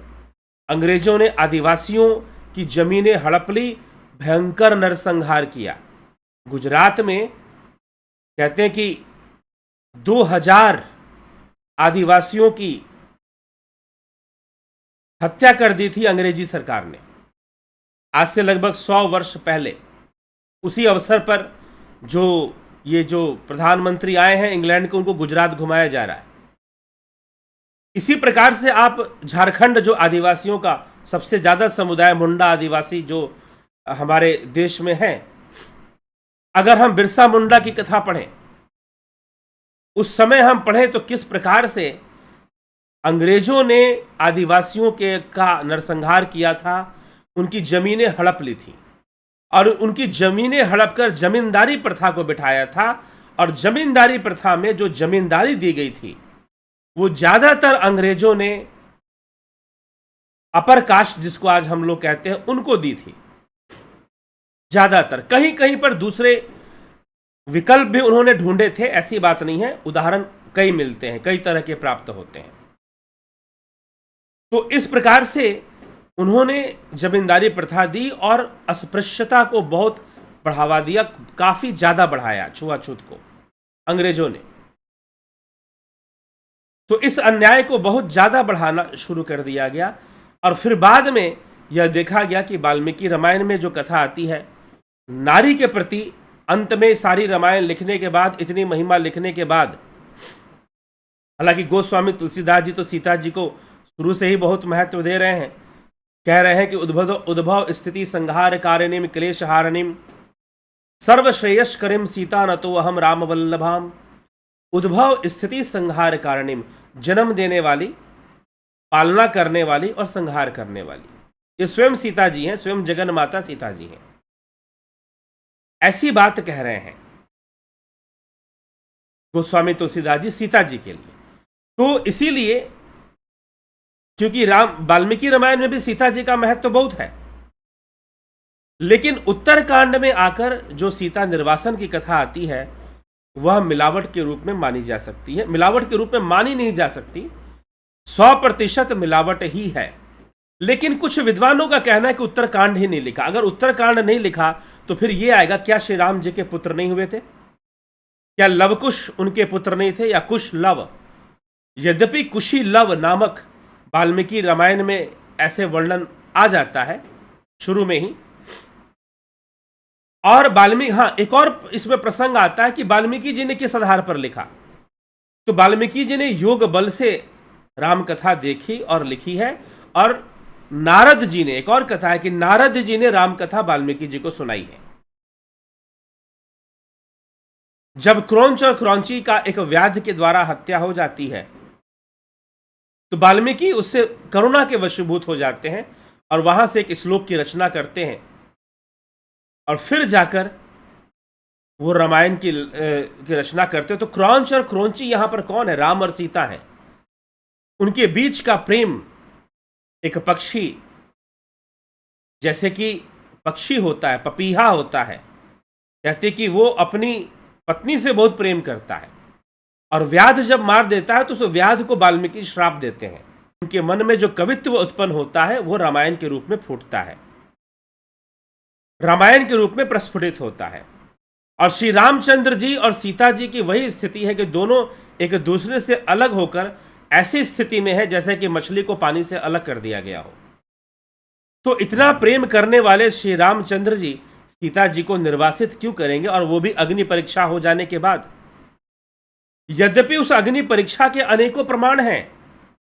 अंग्रेजों ने आदिवासियों की जमीनें हड़प ली, भयंकर नरसंहार किया। गुजरात में कहते हैं कि 2000 आदिवासियों की हत्या कर दी थी अंग्रेजी सरकार ने, आज से लगभग 100 वर्ष पहले। उसी अवसर पर जो प्रधानमंत्री आए हैं इंग्लैंड के, उनको गुजरात घुमाया जा रहा है। इसी प्रकार से आप झारखंड, जो आदिवासियों का सबसे ज्यादा समुदाय, मुंडा आदिवासी जो हमारे देश में है, अगर हम बिरसा मुंडा की कथा पढ़ें, उस समय हम पढ़ें तो किस प्रकार से अंग्रेजों ने आदिवासियों का नरसंहार किया था, उनकी जमीनें हड़प ली थी और उनकी जमीनें हड़प कर जमींदारी प्रथा को बिठाया था और जमींदारी प्रथा में जो जमींदारी दी गई थी वो ज्यादातर अंग्रेजों ने अपर कास्ट, जिसको आज हम लोग कहते हैं, उनको दी थी ज्यादातर। कहीं कहीं पर दूसरे विकल्प भी उन्होंने ढूंढे थे, ऐसी बात नहीं है, उदाहरण कई मिलते हैं, कई तरह के प्राप्त होते हैं। तो इस प्रकार से उन्होंने जमींदारी प्रथा दी और अस्पृश्यता को बहुत बढ़ावा दिया, काफी ज्यादा बढ़ाया छुआछूत को अंग्रेजों ने। तो इस अन्याय को बहुत ज्यादा बढ़ाना शुरू कर दिया गया। और फिर बाद में यह देखा गया कि वाल्मीकि रामायण में जो कथा आती है नारी के प्रति, अंत में सारी रामायण लिखने के बाद, इतनी महिमा लिखने के बाद, हालांकि गोस्वामी तुलसीदास जी तो सीता जी को शुरू से ही बहुत महत्व दे रहे हैं, कह रहे हैं कि उद्भव स्थिति संहार कारिणीम क्लेश हारिणीम सर्वश्रेयस्करीम सीता न तो अहम राम वल्लभाम। उद्भव स्थिति संहार कारिणीम, जन्म देने वाली, पालना करने वाली और संहार करने वाली, ये स्वयं सीता जी हैं, स्वयं जगन माता सीता जी हैं। ऐसी बात कह रहे हैं गोस्वामी तुलसीदास जी सीता जी के लिए। तो इसीलिए, क्योंकि वाल्मीकि रामायण में भी सीता जी का महत्व बहुत है, लेकिन उत्तरकांड में आकर जो सीता निर्वासन की कथा आती है वह मिलावट के रूप में मानी जा सकती है। मिलावट के रूप में मानी नहीं जा सकती, 100% मिलावट ही है। लेकिन कुछ विद्वानों का कहना है कि उत्तरकांड ही नहीं लिखा। अगर उत्तरकांड नहीं लिखा तो फिर यह आएगा, क्या श्री राम जी के पुत्र नहीं हुए थे? क्या लवकुश उनके पुत्र नहीं थे, या कुश लव? यद्यपि कुशी लव नामक वाल्मीकि रामायण में ऐसे वर्णन आ जाता है शुरू में ही। और एक और इसमें प्रसंग आता है कि वाल्मीकि जी ने किस आधार पर लिखा। तो वाल्मीकि जी ने योग बल से राम कथा देखी और लिखी है। और नारद जी ने, एक और कथा है कि नारद जी ने राम कथा वाल्मीकि जी को सुनाई है। जब क्रोंच और क्रौंची का एक व्याध के द्वारा हत्या हो जाती है तो वाल्मीकि उससे करुणा के वशीभूत हो जाते हैं और वहां से एक श्लोक की रचना करते हैं, और फिर जाकर वो रामायण की रचना करते हैं। तो क्रौंच और क्रौंची यहां पर कौन है? राम और सीता है। उनके बीच का प्रेम, एक पक्षी, जैसे कि पक्षी होता है, पपीहा होता है, कहते कि वो अपनी पत्नी से बहुत प्रेम करता है, और व्याध जब मार देता है तो उस व्याध को वाल्मीकि श्राप देते हैं। उनके मन में जो कवित्व उत्पन्न होता है वो रामायण के रूप में फूटता है, रामायण के रूप में प्रस्फुटित होता है। और श्री रामचंद्र जी और सीता जी की वही स्थिति है कि दोनों एक दूसरे से अलग होकर ऐसी स्थिति में है जैसे कि मछली को पानी से अलग कर दिया गया हो। तो इतना प्रेम करने वाले श्री रामचंद्र जी सीता जी को निर्वासित क्यों करेंगे, और वो भी अग्नि परीक्षा हो जाने के बाद? यद्यपि उस अग्नि परीक्षा के अनेकों प्रमाण हैं,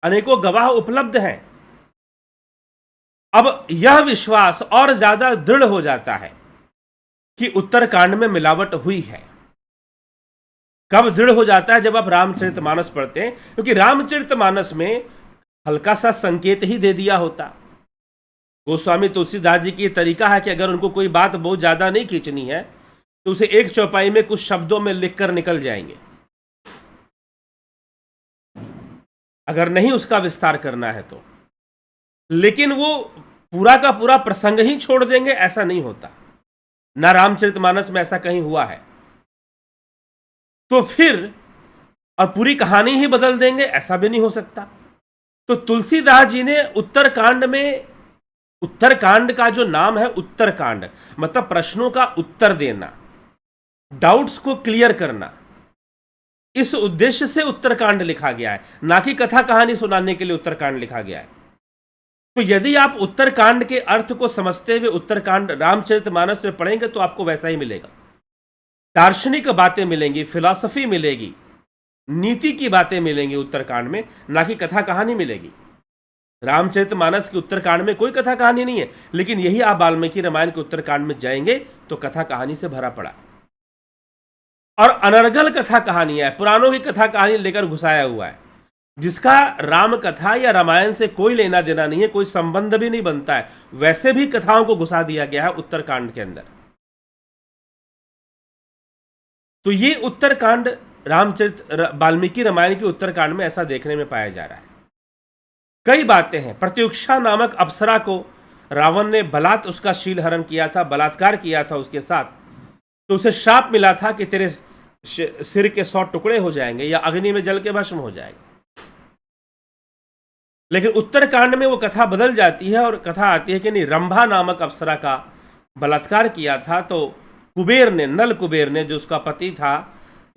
अनेकों गवाह उपलब्ध हैं। अब यह विश्वास और ज्यादा दृढ़ हो जाता है कि उत्तरकांड में मिलावट हुई है। कब दृढ़ हो जाता है? जब आप रामचरितमानस पढ़ते हैं, क्योंकि रामचरितमानस में हल्का सा संकेत ही दे दिया होता। गोस्वामी तुलसीदास जी की तरीका है कि अगर उनको कोई बात बहुत ज्यादा नहीं खींचनी है तो उसे एक चौपाई में कुछ शब्दों में लिखकर निकल जाएंगे, अगर नहीं उसका विस्तार करना है तो। लेकिन वो पूरा का पूरा प्रसंग ही छोड़ देंगे, ऐसा नहीं होता। ना रामचरितमानस में ऐसा कहीं हुआ है। तो फिर और पूरी कहानी ही बदल देंगे, ऐसा भी नहीं हो सकता। तो तुलसीदास जी ने उत्तरकांड में, उत्तरकांड का जो नाम है उत्तरकांड, मतलब प्रश्नों का उत्तर देना, डाउट्स को क्लियर करना, इस उद्देश्य से उत्तरकांड लिखा गया है, ना कि कथा कहानी सुनाने के लिए उत्तरकांड लिखा गया है। तो यदि आप उत्तरकांड के अर्थ को समझते हुए उत्तरकांड रामचरितमानस में पढ़ेंगे तो आपको वैसा ही मिलेगा। दार्शनिक बातें मिलेंगी, फिलॉसफी मिलेगी, नीति की बातें मिलेंगी उत्तरकांड में, ना कि कथा कहानी मिलेगी। रामचरितमानस के उत्तरकांड में कोई कथा कहानी नहीं है, लेकिन यही आप वाल्मीकि रामायण के उत्तरकांड में जाएंगे तो कथा कहानी से भरा पड़ा और अनर्गल कथा कहानी है, पुराणों की कथा कहानी लेकर घुसाया हुआ है, जिसका राम कथा या रामायण से कोई लेना देना नहीं है, कोई संबंध भी नहीं बनता है। वैसे भी कथाओं को घुसा दिया गया है उत्तरकांड के अंदर। तो ये उत्तरकांड वाल्मीकि रामायण के उत्तरकांड में ऐसा देखने में पाया जा रहा है। कई बातें हैं। प्रत्युक्षा नामक अप्सरा को रावण ने उसका शील हरण किया था, बलात्कार किया था उसके साथ, तो उसे श्राप मिला था कि तेरे सिर के 100 टुकड़े हो जाएंगे या अग्नि में जल के भस्म हो जाएगा। लेकिन उत्तरकांड में वो कथा बदल जाती है और कथा आती है कि नहीं, रंभा नामक अप्सरा का बलात्कार किया था, तो कुबेर ने, नल कुबेर ने, जो उसका पति था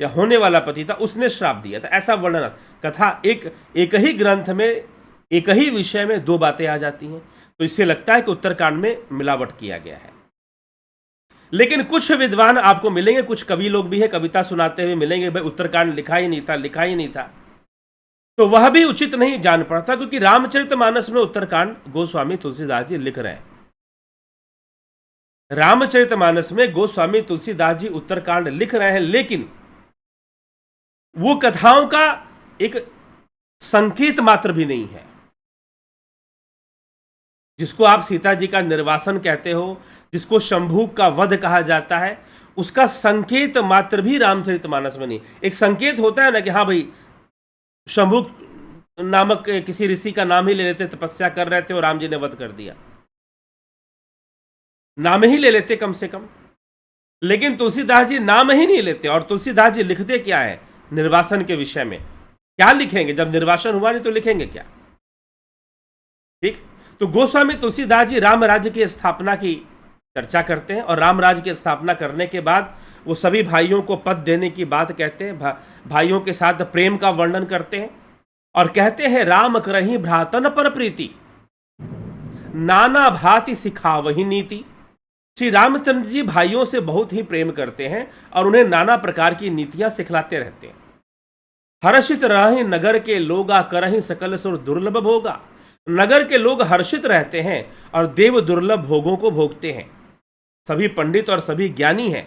या होने वाला पति था, उसने श्राप दिया था। ऐसा वर्णन कथा एक ही ग्रंथ में, एक ही विषय में 2 बातें आ जाती हैं। तो इससे लगता है कि उत्तरकांड में मिलावट किया गया है। लेकिन कुछ विद्वान आपको मिलेंगे, कुछ कवि लोग भी हैं, कविता सुनाते हुए मिलेंगे, भाई उत्तरकांड लिखा ही नहीं था, लिखा ही नहीं था। तो वह भी उचित नहीं जान पड़ता, क्योंकि रामचरितमानस में उत्तरकांड गोस्वामी तुलसीदास जी लिख रहे हैं। रामचरितमानस में गोस्वामी तुलसीदास जी उत्तरकांड लिख रहे हैं, लेकिन वो कथाओं का एक संकेत मात्र भी नहीं है। जिसको आप सीता जी का निर्वासन कहते हो, जिसको शंभू का वध कहा जाता है, उसका संकेत मात्र भी रामचरितमानस में नहीं। एक संकेत होता है ना कि हाँ भाई, शंभू नामक किसी ऋषि का नाम ही ले लेते, तपस्या कर रहे थे और राम जी ने वध कर दिया, नाम ही ले लेते कम से कम। लेकिन तुलसीदास जी नाम ही नहीं लेते, और तुलसीदास जी लिखते क्या है निर्वासन के विषय में? क्या लिखेंगे? जब निर्वासन हुआ नहीं तो लिखेंगे क्या? ठीक। तो गोस्वामी तुलसीदास जी राम राज्य की स्थापना की चर्चा करते हैं, और राम राज्य की स्थापना करने के बाद वो सभी भाइयों को पद देने की बात कहते हैं, भाइयों के साथ प्रेम का वर्णन करते हैं, और कहते हैं राम करहि भ्रातन पर प्रीति, नाना भांति सिखावहि नीति। श्री रामचंद्र जी भाइयों से बहुत ही प्रेम करते हैं और उन्हें नाना प्रकार की नीतियां सिखलाते रहते हैं। हर्षित रहि नगर के लोगा, करहि सकल सुर दुर्लभ भोगा। नगर के लोग हर्षित रहते हैं और देव दुर्लभ भोगों को भोगते हैं। सभी पंडित और सभी ज्ञानी हैं।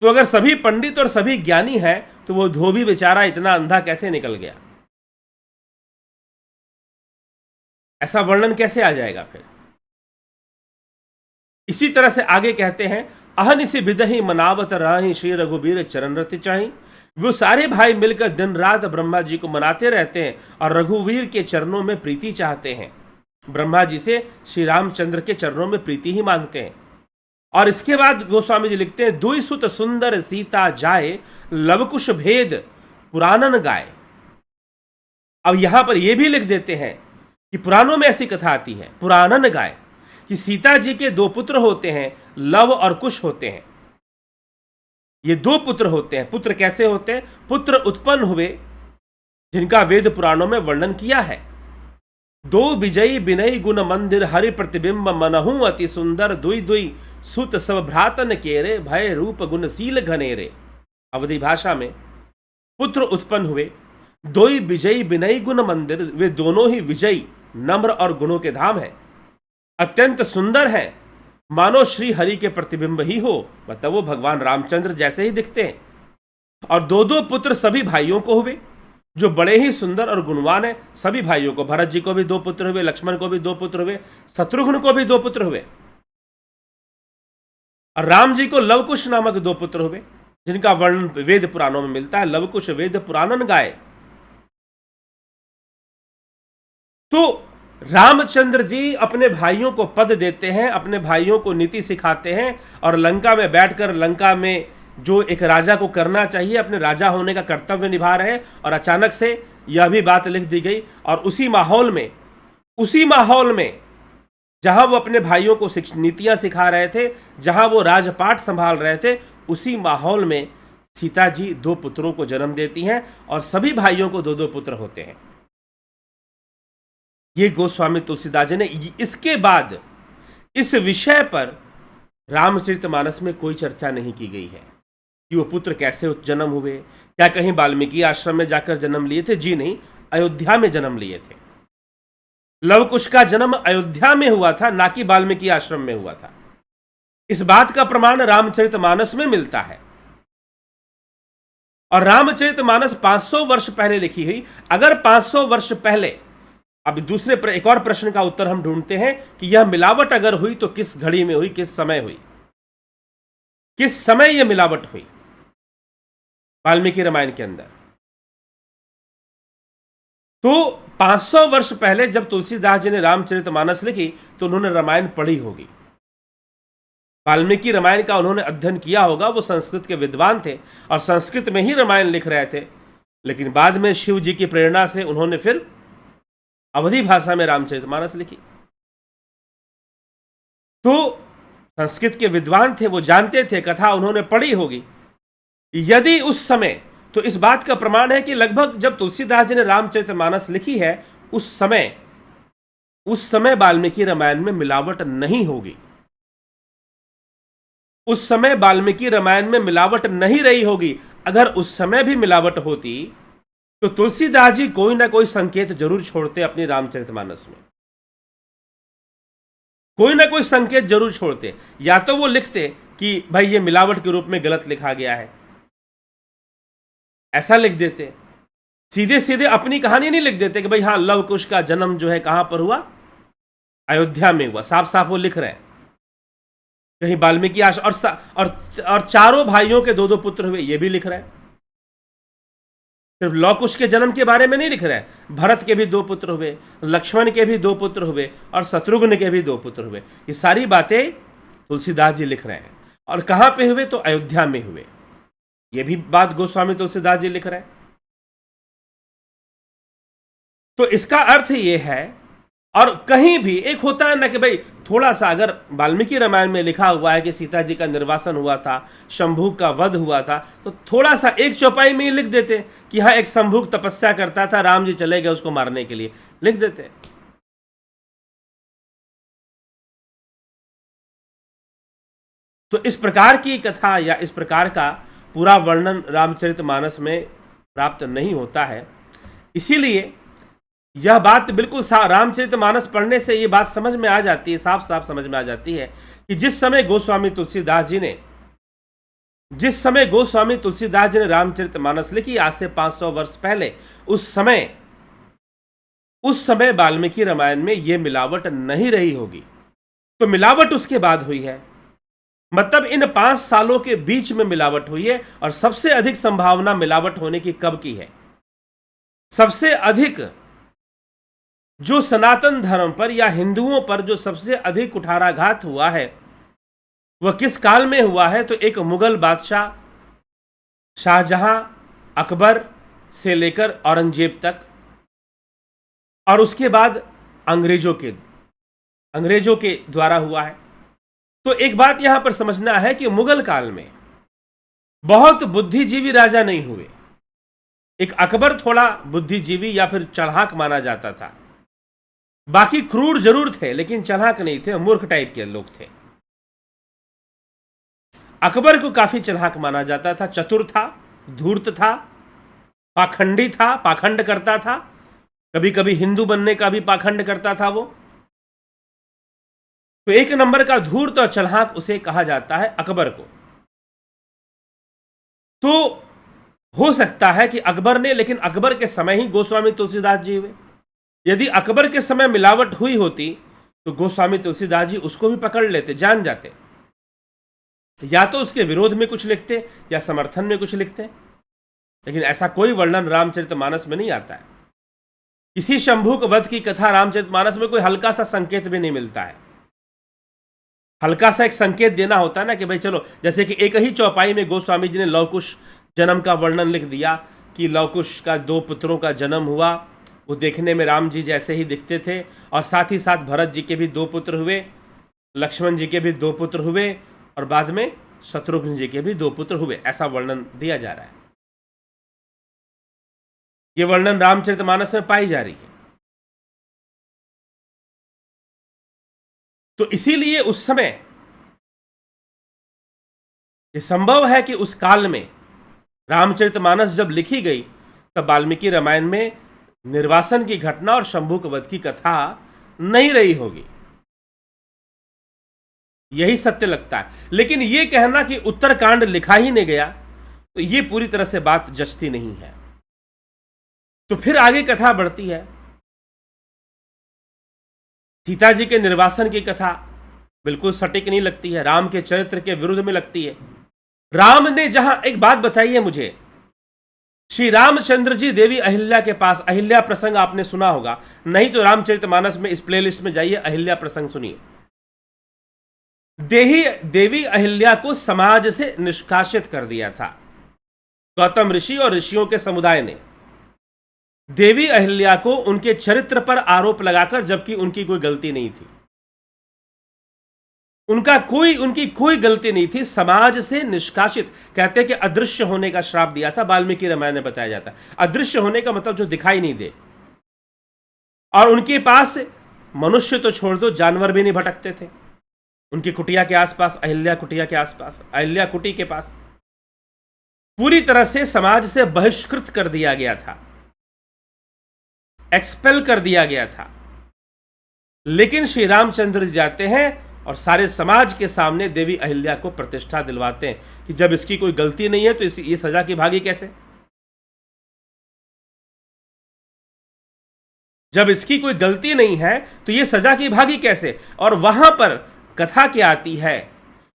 तो अगर सभी पंडित और सभी ज्ञानी हैं, तो वो धोबी बेचारा इतना अंधा कैसे निकल गया? ऐसा वर्णन कैसे आ जाएगा फिर? इसी तरह से आगे कहते हैं, अहनिसि बिदहि मनावत राहि, श्री रघुबीर चरण रति चाहि। वो सारे भाई मिलकर दिन रात ब्रह्मा जी को मनाते रहते हैं और रघुवीर के चरणों में प्रीति चाहते हैं। ब्रह्मा जी से श्री रामचंद्र के चरणों में प्रीति ही मांगते हैं। और इसके बाद गोस्वामी जी लिखते हैं, दुई सुत सुंदर सीता जाए, लवकुश भेद पुराणन गाए। अब यहां पर यह भी लिख देते हैं कि पुराणों में ऐसी कथा आती है, पुराणन गाए, कि सीता जी के 2 पुत्र होते हैं, लव और कुश होते हैं। ये 2 पुत्र होते हैं। पुत्र कैसे होते हैं? पुत्र उत्पन्न हुए जिनका वेद पुराणों में वर्णन किया है। 2 विजयी विनयी गुण मंदिर, हरि प्रतिबिंब मनहु अति सुंदर, दुई दुई सुत सब भ्रातन केरे, भय रूप गुणशील घनेरे। अवधि भाषा में पुत्र उत्पन्न हुए, 2 विजयी विनयी गुण मंदिर, वे दोनों ही विजयी, नम्र और गुणों के धाम है, अत्यंत सुंदर है, मानो श्री हरि के प्रतिबिंब ही हो, मतलब वो भगवान रामचंद्र जैसे ही दिखते हैं। और 2 पुत्र सभी भाइयों को हुए, जो बड़े ही सुंदर और गुणवान है। सभी भाइयों को, भरत जी को भी 2 पुत्र हुए, लक्ष्मण को भी 2 पुत्र हुए, शत्रुघ्न को भी 2 पुत्र हुए, और राम जी को लवकुश नामक 2 पुत्र हुए, जिनका वर्णन वेद पुराणों में मिलता है। लवकुश वेद पुराणन गाए। तो रामचंद्र जी अपने भाइयों को पद देते हैं, अपने भाइयों को नीति सिखाते हैं, और लंका में बैठकर, लंका में जो एक राजा को करना चाहिए, अपने राजा होने का कर्तव्य निभा रहे हैं। और अचानक से यह भी बात लिख दी गई, और उसी माहौल में जहां वो अपने भाइयों को नीतियां सिखा रहे थे, जहां वो राजपाट संभाल रहे थे, उसी माहौल में सीता जी 2 पुत्रों को जन्म देती हैं, और सभी भाइयों को 2-2 पुत्र होते हैं। ये गोस्वामी तुलसीदास जी ने। इसके बाद इस विषय पर रामचरितमानस में कोई चर्चा नहीं की गई है कि वो पुत्र कैसे जन्म हुए, क्या कहीं वाल्मीकि आश्रम में जाकर जन्म लिए थे? जी नहीं, अयोध्या में जन्म लिए थे। लवकुश का जन्म अयोध्या में हुआ था, ना कि वाल्मीकि आश्रम में हुआ था। इस बात का प्रमाण रामचरितमानस में मिलता है। और रामचरितमानस 500 वर्ष पहले लिखी हुई। अगर 500 वर्ष पहले, अब एक और प्रश्न का उत्तर हम ढूंढते हैं कि यह मिलावट अगर हुई तो किस घड़ी में हुई, किस समय हुई, किस समय यह मिलावट हुई? वाल्मीकि रामायण के अंदर। तो 500 वर्ष पहले जब तुलसीदास जी ने रामचरितमानस लिखी तो उन्होंने रामायण पढ़ी होगी, वाल्मीकि रामायण का उन्होंने अध्ययन किया होगा। वो संस्कृत के विद्वान थे और संस्कृत में ही रामायण लिख रहे थे, लेकिन बाद में शिव जी की प्रेरणा से उन्होंने फिर अवधी भाषा में रामचरितमानस लिखी। तो संस्कृत के विद्वान थे, वो जानते थे, कथा उन्होंने पढ़ी होगी। यदि उस समय, तो इस बात का प्रमाण है कि लगभग जब तुलसीदास जी ने रामचरितमानस लिखी है उस समय वाल्मीकि रामायण में मिलावट नहीं होगी। उस समय वाल्मीकि रामायण में मिलावट नहीं रही होगी। अगर उस समय भी मिलावट होती तो तुलसीदास जी कोई ना कोई संकेत जरूर छोड़ते अपनी रामचरितमानस में, कोई ना कोई संकेत जरूर छोड़ते। या तो वो लिखते कि भाई ये मिलावट के रूप में गलत लिखा गया है, ऐसा लिख देते। सीधे सीधे अपनी कहानी नहीं लिख देते कि भाई हाँ लव कुश का जन्म जो है कहां पर हुआ, अयोध्या में हुआ। साफ साफ वो लिख रहे हैं कहीं वाल्मीकि और चारों भाइयों के 2-2 पुत्र हुए, ये भी लिख रहे हैं। सिर्फ लव कुश के जन्म के बारे में नहीं लिख रहे हैं, भरत के भी 2 पुत्र हुए, लक्ष्मण के भी 2 पुत्र हुए और शत्रुघ्न के भी 2 पुत्र हुए। ये सारी बातें तुलसीदास जी लिख रहे हैं। और कहां पे हुए, तो अयोध्या में हुए। ये भी बात गोस्वामी तुलसीदास जी लिख रहे हैं। तो इसका अर्थ ये है, और कहीं भी एक होता है ना कि भाई थोड़ा सा, अगर वाल्मीकि रामायण में लिखा हुआ है कि सीता जी का निर्वासन हुआ था, शंभू का वध हुआ था, तो थोड़ा सा एक चौपाई में ही लिख देते कि हाँ एक शंभू तपस्या करता था, राम जी चले गए उसको मारने के लिए, लिख देते। तो इस प्रकार की कथा या इस प्रकार का पूरा वर्णन रामचरितमानस में प्राप्त नहीं होता है। इसीलिए यह बात बिल्कुल रामचरितमानस पढ़ने से ये बात समझ में आ जाती है, साफ साफ समझ में आ जाती है कि जिस समय गोस्वामी तुलसीदास जी ने रामचरितमानस लिखी आज से 500 वर्ष पहले, उस समय वाल्मीकि रामायण में यह मिलावट नहीं रही होगी। तो मिलावट उसके बाद हुई है, मतलब इन 5 सालों के बीच में मिलावट हुई है। और सबसे अधिक संभावना मिलावट होने की कब की है? सबसे अधिक जो सनातन धर्म पर या हिंदुओं पर जो सबसे अधिक कुठाराघात हुआ है वह किस काल में हुआ है? तो एक मुगल बादशाह शाहजहां, अकबर से लेकर औरंगजेब तक, और उसके बाद अंग्रेजों के द्वारा हुआ है। तो एक बात यहां पर समझना है कि मुगल काल में बहुत बुद्धिजीवी राजा नहीं हुए। एक अकबर थोड़ा बुद्धिजीवी या फिर चढ़ाक माना जाता था, बाकी क्रूर जरूर थे लेकिन चलाक नहीं थे, मूर्ख टाइप के लोग थे। अकबर को काफी चलाक माना जाता था, चतुर था, धूर्त था, पाखंडी था, पाखंड करता था, कभी कभी हिंदू बनने का भी पाखंड करता था वो। तो एक नंबर का धूर्त और चलाक उसे कहा जाता है अकबर को। तो हो सकता है कि अकबर ने, लेकिन अकबर के समय ही गोस्वामी तुलसीदास जी हुए। यदि अकबर के समय मिलावट हुई होती तो गोस्वामी तुलसीदास जी उसको भी पकड़ लेते, जान जाते, या तो उसके विरोध में कुछ लिखते या समर्थन में कुछ लिखते। लेकिन ऐसा कोई वर्णन रामचरितमानस में नहीं आता है। किसी शंभुक वध की कथा रामचरितमानस में कोई हल्का सा संकेत भी नहीं मिलता है। हल्का सा एक संकेत देना होता है ना कि भाई चलो, जैसे कि एक ही चौपाई में गोस्वामी जी ने लव कुश जन्म का वर्णन लिख दिया कि लव कुश का 2 पुत्रों का जन्म हुआ, वो देखने में राम जी जैसे ही दिखते थे, और साथ ही साथ भरत जी के भी 2 पुत्र हुए, लक्ष्मण जी के भी 2 पुत्र हुए, और बाद में शत्रुघ्न जी के भी 2 पुत्र हुए। ऐसा वर्णन दिया जा रहा है। ये वर्णन रामचरितमानस में पाई जा रही है। तो इसीलिए उस समय ये संभव है कि उस काल में रामचरितमानस जब लिखी गई तब वाल्मीकि रामायण में निर्वासन की घटना और शंभुक वध की कथा नहीं रही होगी। यही सत्य लगता है। लेकिन यह कहना कि उत्तरकांड लिखा ही नहीं गया, तो यह पूरी तरह से बात जचती नहीं है। तो फिर आगे कथा बढ़ती है। सीता जी के निर्वासन की कथा बिल्कुल सटीक नहीं लगती है, राम के चरित्र के विरुद्ध में लगती है। राम ने जहां, एक बात बताइए मुझे, श्री रामचंद्र जी देवी अहिल्या के पास, अहिल्या प्रसंग आपने सुना होगा, नहीं तो रामचरितमानस में इस प्लेलिस्ट में जाइए, अहिल्या प्रसंग सुनिए। देवी अहिल्या को समाज से निष्कासित कर दिया था गौतम ऋषि और ऋषियों के समुदाय ने। देवी अहिल्या को उनके चरित्र पर आरोप लगाकर, जबकि उनकी कोई गलती नहीं थी, उनकी कोई गलती नहीं थी, समाज से निष्कासित, कहते हैं कि अदृश्य होने का श्राप दिया था। वाल्मीकि रामायण में बताया जाता है अदृश्य होने का मतलब जो दिखाई नहीं दे। और उनके पास मनुष्य तो छोड़ दो, जानवर भी नहीं भटकते थे उनकी कुटिया के आसपास, अहिल्या कुटिया के आसपास, अहिल्या कुटी के पास। पूरी तरह से समाज से बहिष्कृत कर दिया गया था, एक्सपेल कर दिया गया था। लेकिन श्री रामचंद्र जाते हैं और सारे समाज के सामने देवी अहिल्या को प्रतिष्ठा दिलवाते हैं कि जब इसकी कोई गलती नहीं है तो ये सजा की भागी कैसे? जब इसकी कोई गलती नहीं है तो ये सजा की भागी कैसे? और वहां पर कथा क्या आती है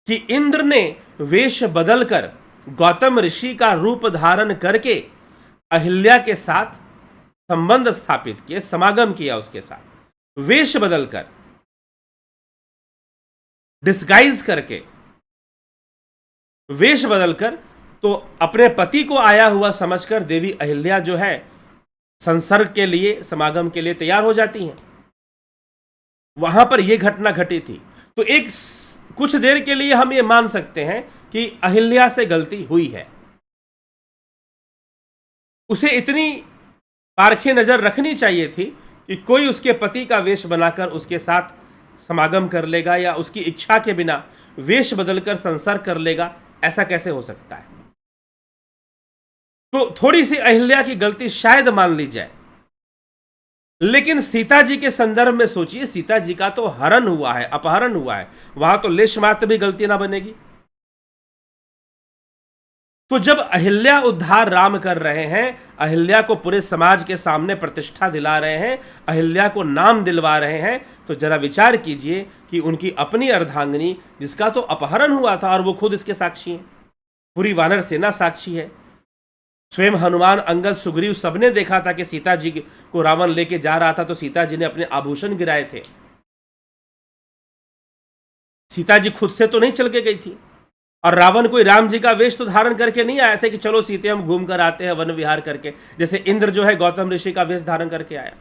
कि इंद्र ने वेश बदलकर गौतम ऋषि का रूप धारण करके अहिल्या के साथ संबंध स्थापित किए, समागम किया उसके साथ, वेश बदलकर, डिस्गाइज करके, वेश बदलकर। तो अपने पति को आया हुआ समझकर देवी अहिल्या जो है संसर्ग के लिए, समागम के लिए तैयार हो जाती हैं। वहां पर यह घटना घटी थी। तो एक कुछ देर के लिए हम ये मान सकते हैं कि अहिल्या से गलती हुई है। उसे इतनी पारखी नजर रखनी चाहिए थी कि कोई उसके पति का वेश बनाकर उसके साथ समागम कर लेगा या उसकी इच्छा के बिना वेश बदलकर संसर्ग कर लेगा, ऐसा कैसे हो सकता है? तो थोड़ी सी अहिल्या की गलती शायद मान ली जाए, लेकिन सीता जी के संदर्भ में सोचिए, सीता जी का तो हरण हुआ है, अपहरण हुआ है, वहां तो लेश मात्र भी गलती ना बनेगी। तो जब अहिल्या उद्धार राम कर रहे हैं, अहिल्या को पूरे समाज के सामने प्रतिष्ठा दिला रहे हैं, अहिल्या को नाम दिलवा रहे हैं, तो जरा विचार कीजिए कि उनकी अपनी अर्धांगिनी जिसका तो अपहरण हुआ था और वो खुद इसके साक्षी हैं, पूरी वानर सेना साक्षी है, स्वयं हनुमान, अंगद, सुग्रीव सबने देखा था कि सीता जी को रावण लेके जा रहा था तो सीता जी ने अपने आभूषण गिराए थे। सीता जी खुद से तो नहीं चल के गई थी, और रावण कोई राम जी का वेश तो धारण करके नहीं आया था कि चलो सीते हम घूम कर आते हैं वन विहार करके, जैसे इंद्र जो है गौतम ऋषि का वेश धारण करके आया।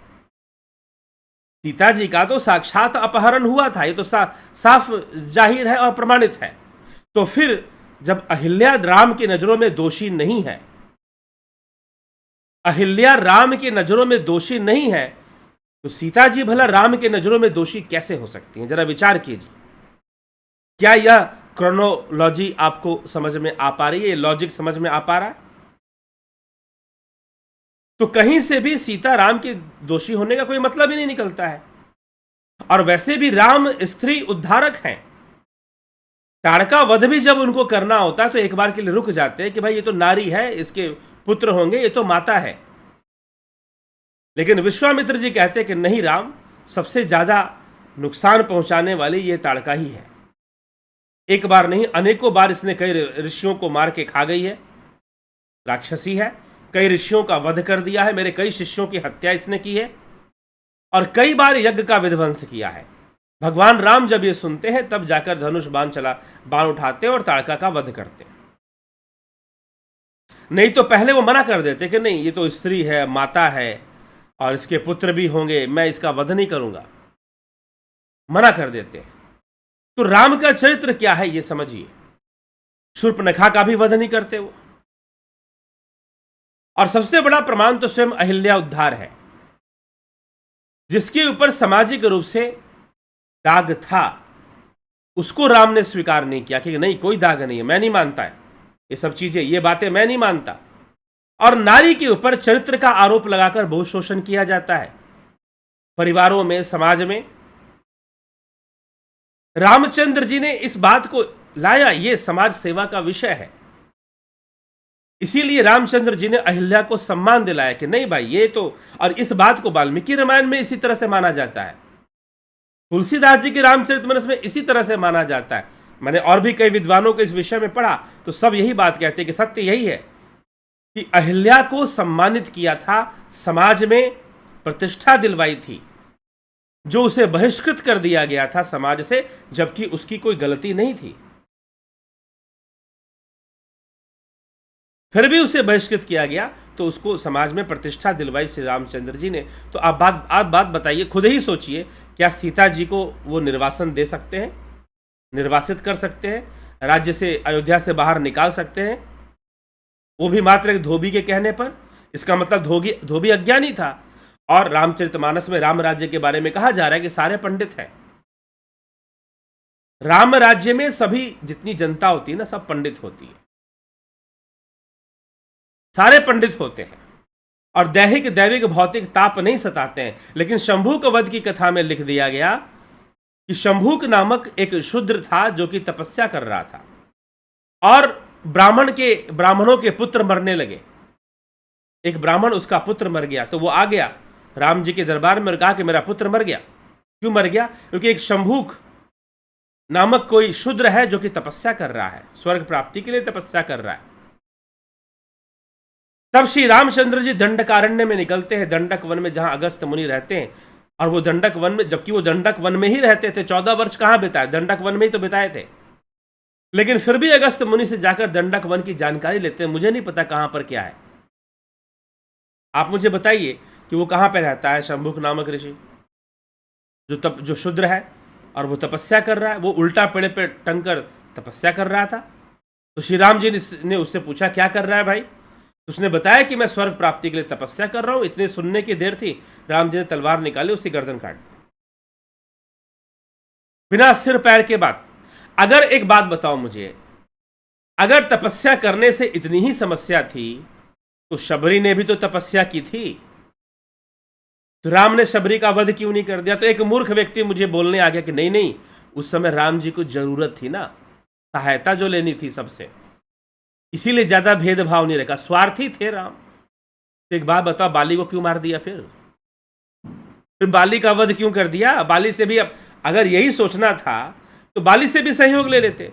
सीता जी का तो साक्षात अपहरण हुआ था, ये तो साफ जाहिर है और प्रमाणित है। तो फिर जब अहिल्या राम की नजरों में दोषी नहीं है, अहिल्या राम की नजरों में दोषी नहीं है, तो सीता जी भला राम के नजरों में दोषी कैसे हो सकती हैं? जरा विचार कीजिए। क्या यह क्रोनोलॉजी आपको समझ में आ पा रही है? ये लॉजिक समझ में आ पा रहा है? तो कहीं से भी सीता राम के दोषी होने का कोई मतलब ही नहीं निकलता है। और वैसे भी राम स्त्री उद्धारक हैं। ताड़का वध भी जब उनको करना होता है तो एक बार के लिए रुक जाते हैं कि भाई ये तो नारी है, इसके पुत्र होंगे, ये तो माता है। लेकिन विश्वामित्र जी कहते हैं कि नहीं, राम, सबसे ज्यादा नुकसान पहुंचाने वाली ये ताड़का ही है। एक बार नहीं, अनेकों बार इसने कई ऋषियों को मार के खा गई है, राक्षसी है, कई ऋषियों का वध कर दिया है, मेरे कई शिष्यों की हत्या इसने की है, और कई बार यज्ञ का विध्वंस किया है। भगवान राम जब ये सुनते हैं तब जाकर धनुष बाण उठाते और ताड़का का वध करते। नहीं तो पहले वो मना कर देते कि नहीं, ये तो स्त्री है, माता है और इसके पुत्र भी होंगे, मैं इसका वध नहीं करूंगा, मना कर देते हैं। तो राम का चरित्र क्या है ये समझिए। शूर्पणखा का भी वध नहीं करते वो। और सबसे बड़ा प्रमाण तो स्वयं अहिल्या उद्धार है, जिसके ऊपर सामाजिक रूप से दाग था, उसको राम ने स्वीकार नहीं किया कि नहीं, कोई दाग नहीं है, मैं नहीं मानता है ये सब चीजें, ये बातें मैं नहीं मानता। और नारी के ऊपर चरित्र का आरोप लगाकर बहुत शोषण किया जाता है परिवारों में, समाज में। रामचंद्र जी ने इस बात को लाया, ये समाज सेवा का विषय है, इसीलिए रामचंद्र जी ने अहिल्या को सम्मान दिलाया कि नहीं भाई ये तो। और इस बात को वाल्मीकि रामायण में इसी तरह से माना जाता है, तुलसीदास जी के रामचरितमानस में इसी तरह से माना जाता है। मैंने और भी कई विद्वानों को इस विषय में पढ़ा तो सब यही बात कहते हैं कि सत्य यही है कि अहिल्या को सम्मानित किया था, समाज में प्रतिष्ठा दिलवाई थी, जो उसे बहिष्कृत कर दिया गया था समाज से, जबकि उसकी कोई गलती नहीं थी, फिर भी उसे बहिष्कृत किया गया, तो उसको समाज में प्रतिष्ठा दिलवाई श्री रामचंद्र जी ने। तो आप बात बताइए, खुद ही सोचिए, क्या सीता जी को वो निर्वासन दे सकते हैं, निर्वासित कर सकते हैं, राज्य से, अयोध्या से बाहर निकाल सकते हैं, वो भी मात्र एक धोबी के कहने पर? इसका मतलब धोबी अज्ञानी था। और रामचरितमानस में राम राज्य के बारे में कहा जा रहा है कि सारे पंडित हैं। राम राज्य में सभी, जितनी जनता होती है ना, सब पंडित होती है, सारे पंडित होते हैं, और दैहिक दैविक भौतिक ताप नहीं सताते हैं। लेकिन शंभुक वध की कथा में लिख दिया गया कि शंभुक नामक एक शूद्र था जो कि तपस्या कर रहा था, और ब्राह्मणों के पुत्र मरने लगे। एक ब्राह्मण, उसका पुत्र मर गया, तो वो आ गया राम जी के दरबार में और कहा कि मेरा पुत्र मर गया। क्यों मर गया? क्योंकि एक शंभुक नामक कोई शूद्र है जो कि तपस्या कर रहा है, स्वर्ग प्राप्ति के लिए तपस्या कर रहा है। तब श्री रामचंद्र जी दंडकारण्य में निकलते हैं, दंडक वन में, जहां अगस्त मुनि रहते हैं। और वो दंडक वन में, जबकि वो दंडक वन में ही रहते थे, 14 वर्ष कहां बिताए? दंडक वन में ही तो बिताए थे। लेकिन फिर भी अगस्त मुनि से जाकर दंडक वन की जानकारी लेते हैं। मुझे नहीं पता कहां पर क्या है, आप मुझे बताइए कि वो कहां पर रहता है शंभुक नामक ऋषि, जो शूद्र है और वो तपस्या कर रहा है। वो उल्टा पेड़ पे टंग कर तपस्या कर रहा था। तो श्री राम जी ने उससे पूछा, क्या कर रहा है भाई? उसने बताया कि मैं स्वर्ग प्राप्ति के लिए तपस्या कर रहा हूं। इतने सुनने की देर थी, राम जी ने तलवार निकाली, उसकी गर्दन काट दी, बिना सिर पैर के। बात, अगर एक बात बताओ मुझे, अगर तपस्या करने से इतनी ही समस्या थी तो शबरी ने भी तो तपस्या की थी, तो राम ने शबरी का वध क्यों नहीं कर दिया? तो एक मूर्ख व्यक्ति मुझे बोलने आ गया कि नहीं नहीं, उस समय राम जी को जरूरत थी ना, सहायता जो लेनी थी सबसे, इसीलिए ज्यादा भेदभाव नहीं रखा, स्वार्थी थे राम। तो एक बात बताओ, बाली को क्यों मार दिया? फिर बाली का वध क्यों कर दिया? बाली से भी, अब अगर यही सोचना था तो बाली से भी सहयोग ले लेते।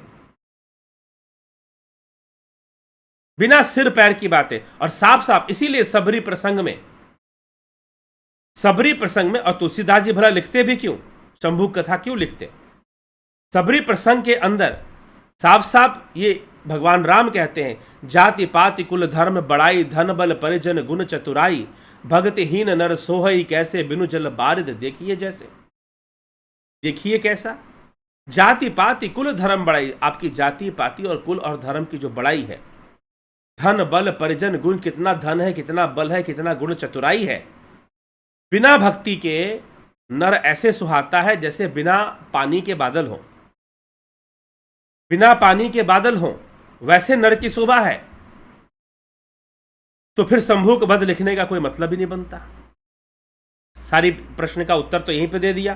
बिना सिर पैर की बातें, और साफ साफ इसीलिए सबरी प्रसंग में, और तुलसीदास जी भला लिखते भी क्यों, शंभुक कथा क्यों लिखते? सबरी प्रसंग के अंदर साफ साफ ये भगवान राम कहते हैं, जाति पाति कुल धर्म बड़ाई, धन बल परिजन गुण चतुराई, भक्तिहीन नर सोहई कैसे, बिनु जल बारिद देखिए जैसे। देखिए कैसा, जाति पाति कुल धर्म बड़ाई, आपकी जाति पाति और कुल और धर्म की जो बड़ाई है, धन बल परिजन गुण, कितना धन है, कितना बल है, कितना गुण चतुराई है। बिना भक्ति के नर ऐसे सुहाता है जैसे बिना पानी के बादल हो, बिना पानी के बादल हो, वैसे नर की शोभा है। तो फिर शंभुक वध लिखने का कोई मतलब ही नहीं बनता। सारी प्रश्न का उत्तर तो यहीं पे दे दिया।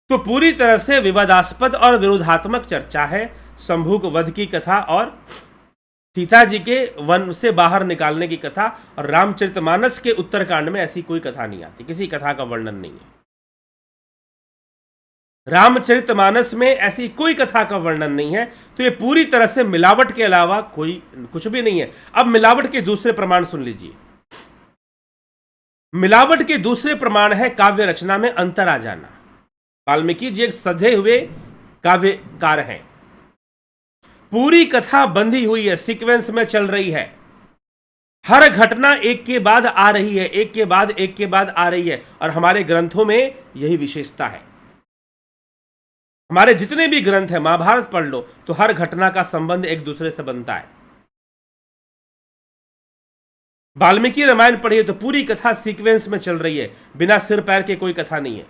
तो पूरी तरह से विवादास्पद और विरोधात्मक चर्चा है शंभुक वध की कथा और सीता जी के वन से बाहर निकालने की कथा। और रामचरितमानस के उत्तरकांड में ऐसी कोई कथा नहीं आती, किसी कथा का वर्णन नहीं है। रामचरितमानस में ऐसी कोई कथा का वर्णन नहीं है। तो ये पूरी तरह से मिलावट के अलावा कुछ भी नहीं है। अब मिलावट के दूसरे प्रमाण सुन लीजिए। मिलावट के दूसरे प्रमाण है काव्य रचना में अंतर आ जाना। वाल्मीकि जी एक सधे हुए काव्यकार हैं। पूरी कथा बंधी हुई है, सीक्वेंस में चल रही है, हर घटना एक के बाद आ रही है, एक के बाद एक के बाद आ रही है। और हमारे ग्रंथों में यही विशेषता है। हमारे जितने भी ग्रंथ हैं, महाभारत पढ़ लो तो हर घटना का संबंध एक दूसरे से बनता है। वाल्मीकि रामायण पढ़िए तो पूरी कथा सीक्वेंस में चल रही है, बिना सिर पैर के कोई कथा नहीं है,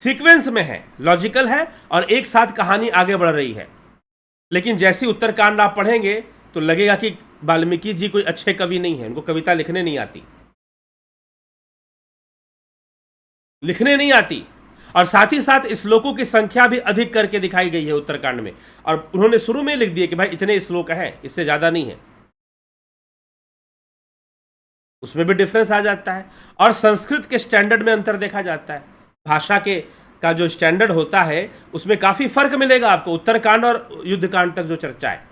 सीक्वेंस में है, लॉजिकल है और एक साथ कहानी आगे बढ़ रही है। लेकिन जैसी उत्तरकांड आप पढ़ेंगे तो लगेगा कि वाल्मीकि जी कोई अच्छे कवि नहीं है, उनको कविता लिखने नहीं आती। और साथ ही साथ श्लोकों की संख्या भी अधिक करके दिखाई गई है उत्तरकांड में। और उन्होंने शुरू में लिख दिया कि भाई इतने श्लोक हैं, इससे ज्यादा नहीं है। उसमें भी डिफरेंस आ जाता है। और संस्कृत के स्टैंडर्ड में अंतर देखा जाता है। भाषा का जो स्टैंडर्ड होता है उसमें काफी फर्क मिलेगा आपको, उत्तरकांड और युद्धकांड तक जो चर्चा है।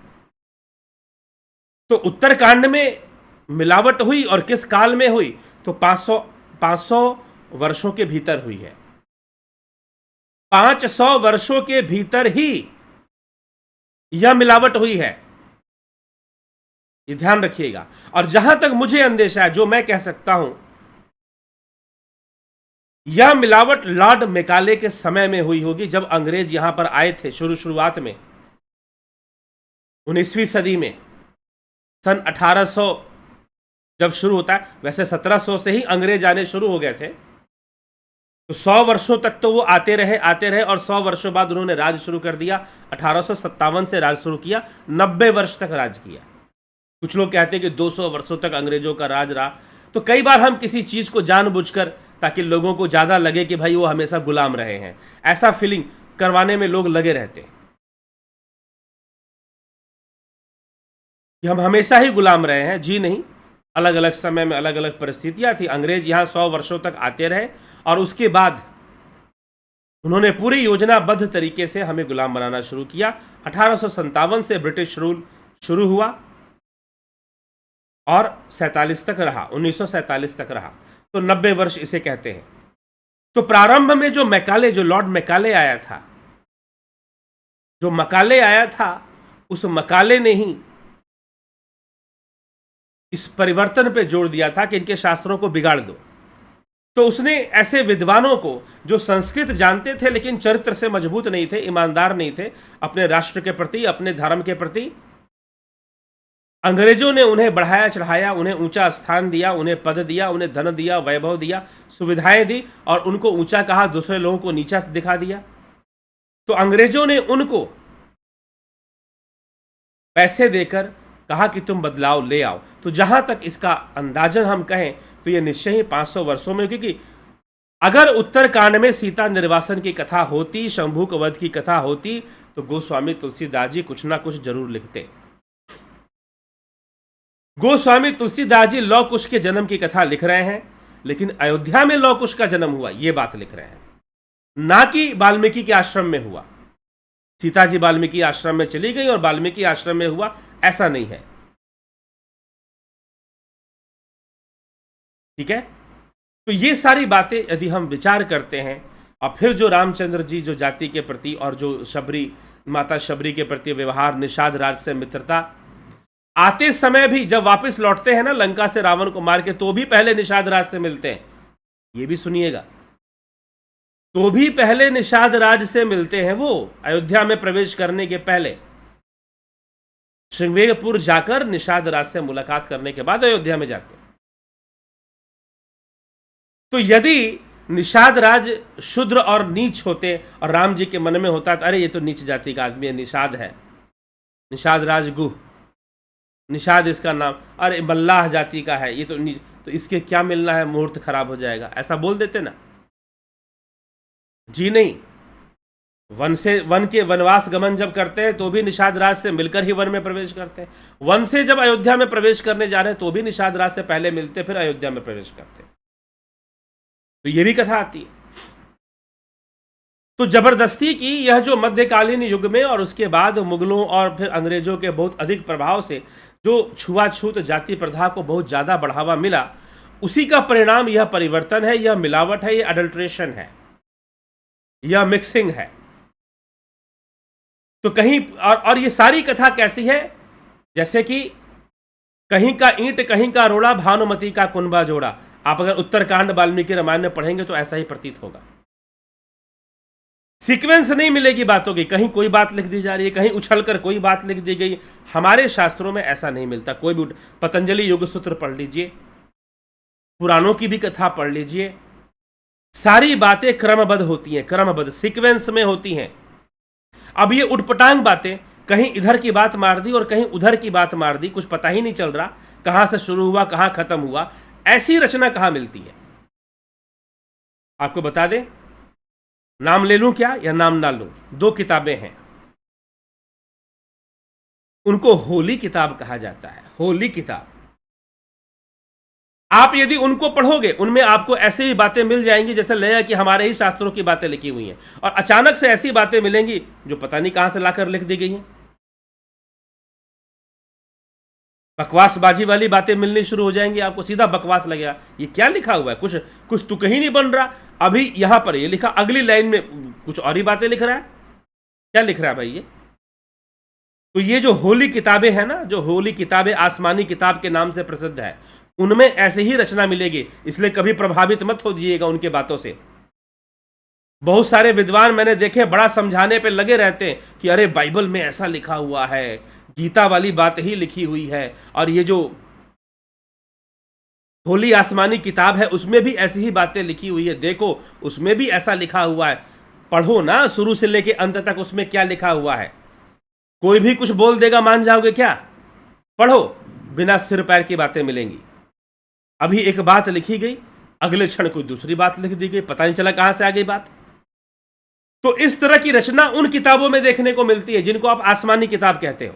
तो उत्तरकांड में मिलावट हुई और किस काल में हुई? तो 500 वर्षों के भीतर हुई है। 500 वर्षों के भीतर ही यह मिलावट हुई है, ये ध्यान रखिएगा। और जहां तक मुझे अंदेशा है, जो मैं कह सकता हूं, यह मिलावट लॉर्ड मेकाले के समय में हुई होगी, जब अंग्रेज यहां पर आए थे शुरुआत में 19वीं सदी में। सन 1800 जब शुरू होता है, वैसे 1700 से ही अंग्रेज आने शुरू हो गए थे, तो 100 वर्षों तक तो वो आते रहे और 100 वर्षों बाद उन्होंने राज शुरू कर दिया। 1857 से राज शुरू किया, 90 वर्ष तक राज किया। कुछ लोग कहते हैं कि 200 वर्षों तक अंग्रेजों का राज रहा। तो कई बार हम किसी चीज को जानबूझकर, ताकि लोगों को ज्यादा लगे कि भाई वो हमेशा गुलाम रहे हैं, ऐसा फीलिंग करवाने में लोग लगे रहते हैं कि हम हमेशा ही गुलाम रहे हैं। जी नहीं, अलग अलग समय में अलग अलग परिस्थितियां थी। अंग्रेज यहां 100 वर्षों तक आते रहे और उसके बाद उन्होंने पूरी योजनाबद्ध तरीके से हमें गुलाम बनाना शुरू किया। 1857 से ब्रिटिश रूल शुरू हुआ और 47 तक रहा, 1947 तक रहा, तो 90 वर्ष इसे कहते हैं। तो प्रारंभ में जो मैकाले, जो लॉर्ड मैकाले आया था, जो मकाले आया था, उस मकाले ने ही इस परिवर्तन पे जोर दिया था कि इनके शास्त्रों को बिगाड़ दो। तो उसने ऐसे विद्वानों को, जो संस्कृत जानते थे लेकिन चरित्र से मजबूत नहीं थे, ईमानदार नहीं थे अपने राष्ट्र के प्रति, अपने धर्म के प्रति, अंग्रेजों ने उन्हें बढ़ाया चढ़ाया, उन्हें ऊंचा स्थान दिया, उन्हें पद दिया, उन्हें धन दिया, वैभव दिया, सुविधाएं दी और उनको ऊंचा कहा, दूसरे लोगों को नीचा दिखा दिया। तो अंग्रेजों ने उनको पैसे देकर कहा कि तुम बदलाव ले आओ। तो जहां तक इसका अंदाजन हम कहें तो यह निश्चय ही 500 वर्षों में, क्योंकि अगर उत्तरकांड में सीता निर्वासन की कथा होती, शंभुक वध की कथा होती, तो गोस्वामी तुलसीदास जी कुछ ना कुछ जरूर लिखते। गोस्वामी तुलसीदास जी लौ कुश के जन्म की कथा लिख रहे हैं, लेकिन अयोध्या में लौ कुश का जन्म हुआ, यह बात लिख रहे हैं, ना कि वाल्मीकि के आश्रम में हुआ। सीता जी वाल्मीकि आश्रम में चली गई और वाल्मीकि आश्रम में हुआ, ऐसा नहीं है। ठीक है, तो ये सारी बातें यदि हम विचार करते हैं, और फिर जो रामचंद्र जी जो जाति के प्रति और जो शबरी, माता शबरी के प्रति व्यवहार, निषाद राज से मित्रता, आते समय भी जब वापस लौटते हैं ना लंका से रावण को मार के, तो भी पहले निषाद राज से मिलते हैं। ये भी सुनिएगा, तो भी पहले निषाद राज से मिलते हैं। वो अयोध्या में प्रवेश करने के पहले श्रृंगवेरपुर जाकर निषाद राज से मुलाकात करने के बाद अयोध्या में जाते हैं। तो यदि निषाद राज शूद्र और नीच होते और राम जी के मन में होता तो अरे ये तो नीच जाति का आदमी है, निषाद है, निषाद राज गुह, निषाद इसका नाम, अरे मल्लाह जाति का है, ये तो नीच, तो इसके क्या मिलना है, मुहूर्त खराब हो जाएगा, ऐसा बोल देते ना। जी नहीं, वन के वनवास गमन जब करते हैं तो भी निषाद राज से मिलकर ही वन में प्रवेश करते हैं। वन से जब अयोध्या में प्रवेश करने जा रहे हैं तो भी निषाद राज से पहले मिलते, फिर अयोध्या में प्रवेश करते। तो ये भी कथा आती है। तो जबरदस्ती की यह जो मध्यकालीन युग में और उसके बाद मुगलों और फिर अंग्रेजों के बहुत अधिक प्रभाव से जो छुआछूत जाति प्रथा को बहुत ज्यादा बढ़ावा मिला, उसी का परिणाम यह परिवर्तन है, यह मिलावट है, यह अडल्ट्रेशन है, यह मिक्सिंग है। तो कहीं और ये सारी कथा कैसी है, जैसे कि कहीं का ईंट कहीं का रोड़ा, भानुमति का कुनबा जोड़ा। आप अगर उत्तरकांड वाल्मीकि रामायण में पढ़ेंगे तो ऐसा ही प्रतीत होगा। सीक्वेंस नहीं मिलेगी बातों की, कहीं कोई बात लिख दी जा रही है, कहीं उछलकर कोई बात लिख दी गई। हमारे शास्त्रों में ऐसा नहीं मिलता। कोई भी पतंजलि योग सूत्र पढ़ लीजिए, पुराणों की भी कथा पढ़ लीजिए, सारी बातें क्रमबद्ध होती हैं, क्रमबद्ध सीक्वेंस में होती हैं। अब ये उटपटांग बातें, कहीं इधर की बात मार दी और कहीं उधर की बात मार दी, कुछ पता ही नहीं चल रहा कहां से शुरू हुआ कहां खत्म हुआ, ऐसी रचना कहां मिलती है। आपको बता दें, नाम ले लूं क्या या नाम ना लूं, 2 किताबें हैं, उनको होली किताब कहा जाता है। होली किताब, आप यदि उनको पढ़ोगे उनमें आपको ऐसी ही बातें मिल जाएंगी जैसे लगेगा कि हमारे ही शास्त्रों की बातें लिखी हुई हैं, और अचानक से ऐसी बातें मिलेंगी जो पता नहीं कहां से लाकर लिख दी गई हैं। बकवासबाजी वाली बातें मिलनी शुरू हो जाएंगी, आपको सीधा बकवास लगेगा, ये क्या लिखा हुआ है, कुछ कुछ तो कहीं नहीं बन रहा। अभी यहां पर ये लिखा, अगली लाइन में कुछ और ही बातें लिख रहा है, क्या लिख रहा है भाई ये? तो ये जो होली किताबें हैं ना, जो होली किताबें आसमानी किताब के नाम से प्रसिद्ध है, उनमें ऐसे ही रचना मिलेगी, इसलिए कभी प्रभावित मत हो जाइएगा उनके बातों से। बहुत सारे विद्वान मैंने देखे बड़ा समझाने पे लगे रहते हैं कि अरे बाइबल में ऐसा लिखा हुआ है, गीता वाली बात ही लिखी हुई है, और ये जो होली आसमानी किताब है उसमें भी ऐसी ही बातें लिखी हुई है, देखो उसमें भी ऐसा लिखा हुआ है, पढ़ो ना शुरू से लेके अंत तक उसमें क्या लिखा हुआ है। कोई भी कुछ बोल देगा मान जाओगे क्या? पढ़ो, बिना सिर पैर की बातें मिलेंगी। अभी एक बात लिखी गई, अगले क्षण कोई दूसरी बात लिख दी गई, पता नहीं चला कहां से आ गई बात। तो इस तरह की रचना उन किताबों में देखने को मिलती है जिनको आप आसमानी किताब कहते हो।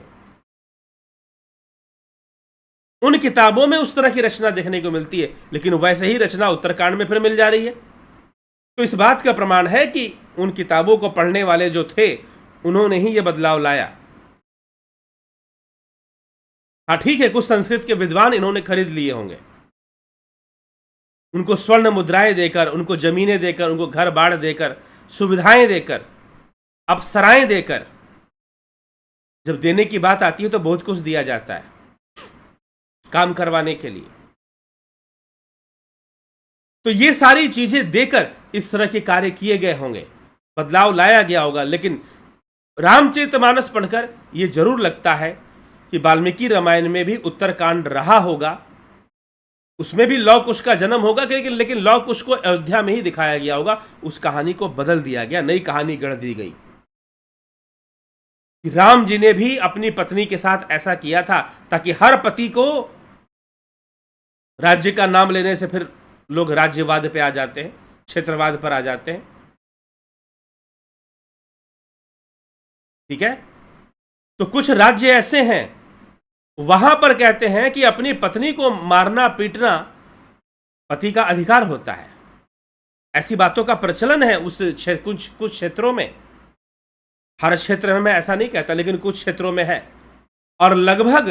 उन किताबों में उस तरह की रचना देखने को मिलती है, लेकिन वैसे ही रचना उत्तरकांड में फिर मिल जा रही है। तो इस बात का प्रमाण है कि उन किताबों को पढ़ने वाले जो थे उन्होंने ही यह बदलाव लाया। हाँ ठीक है, कुछ संस्कृत के विद्वान इन्होंने खरीद लिए होंगे, उनको स्वर्ण मुद्राएं देकर, उनको जमीनें देकर, उनको घर बाड़ देकर, सुविधाएं देकर, अप्सराएं देकर। जब देने की बात आती है तो बहुत कुछ दिया जाता है काम करवाने के लिए। तो ये सारी चीजें देकर इस तरह के कार्य किए गए होंगे, बदलाव लाया गया होगा। लेकिन रामचरितमानस पढ़कर यह जरूर लगता है कि वाल्मीकि रामायण में भी उत्तरकांड रहा होगा, उसमें भी लौ कुश का जन्म होगा, लेकिन लौ कुश को अयोध्या में ही दिखाया गया होगा, उस कहानी को बदल दिया गया, नई कहानी गढ़ दी गई। राम जी ने भी अपनी पत्नी के साथ ऐसा किया था ताकि हर पति को राज्य का नाम लेने से फिर लोग राज्यवाद पे आ जाते हैं, क्षेत्रवाद पर आ जाते हैं। ठीक है, तो कुछ राज्य ऐसे हैं वहां पर कहते हैं कि अपनी पत्नी को मारना पीटना पति का अधिकार होता है। ऐसी बातों का प्रचलन है उस कुछ क्षेत्रों में, हर क्षेत्र में मैं ऐसा नहीं कहता, लेकिन कुछ क्षेत्रों में है। और लगभग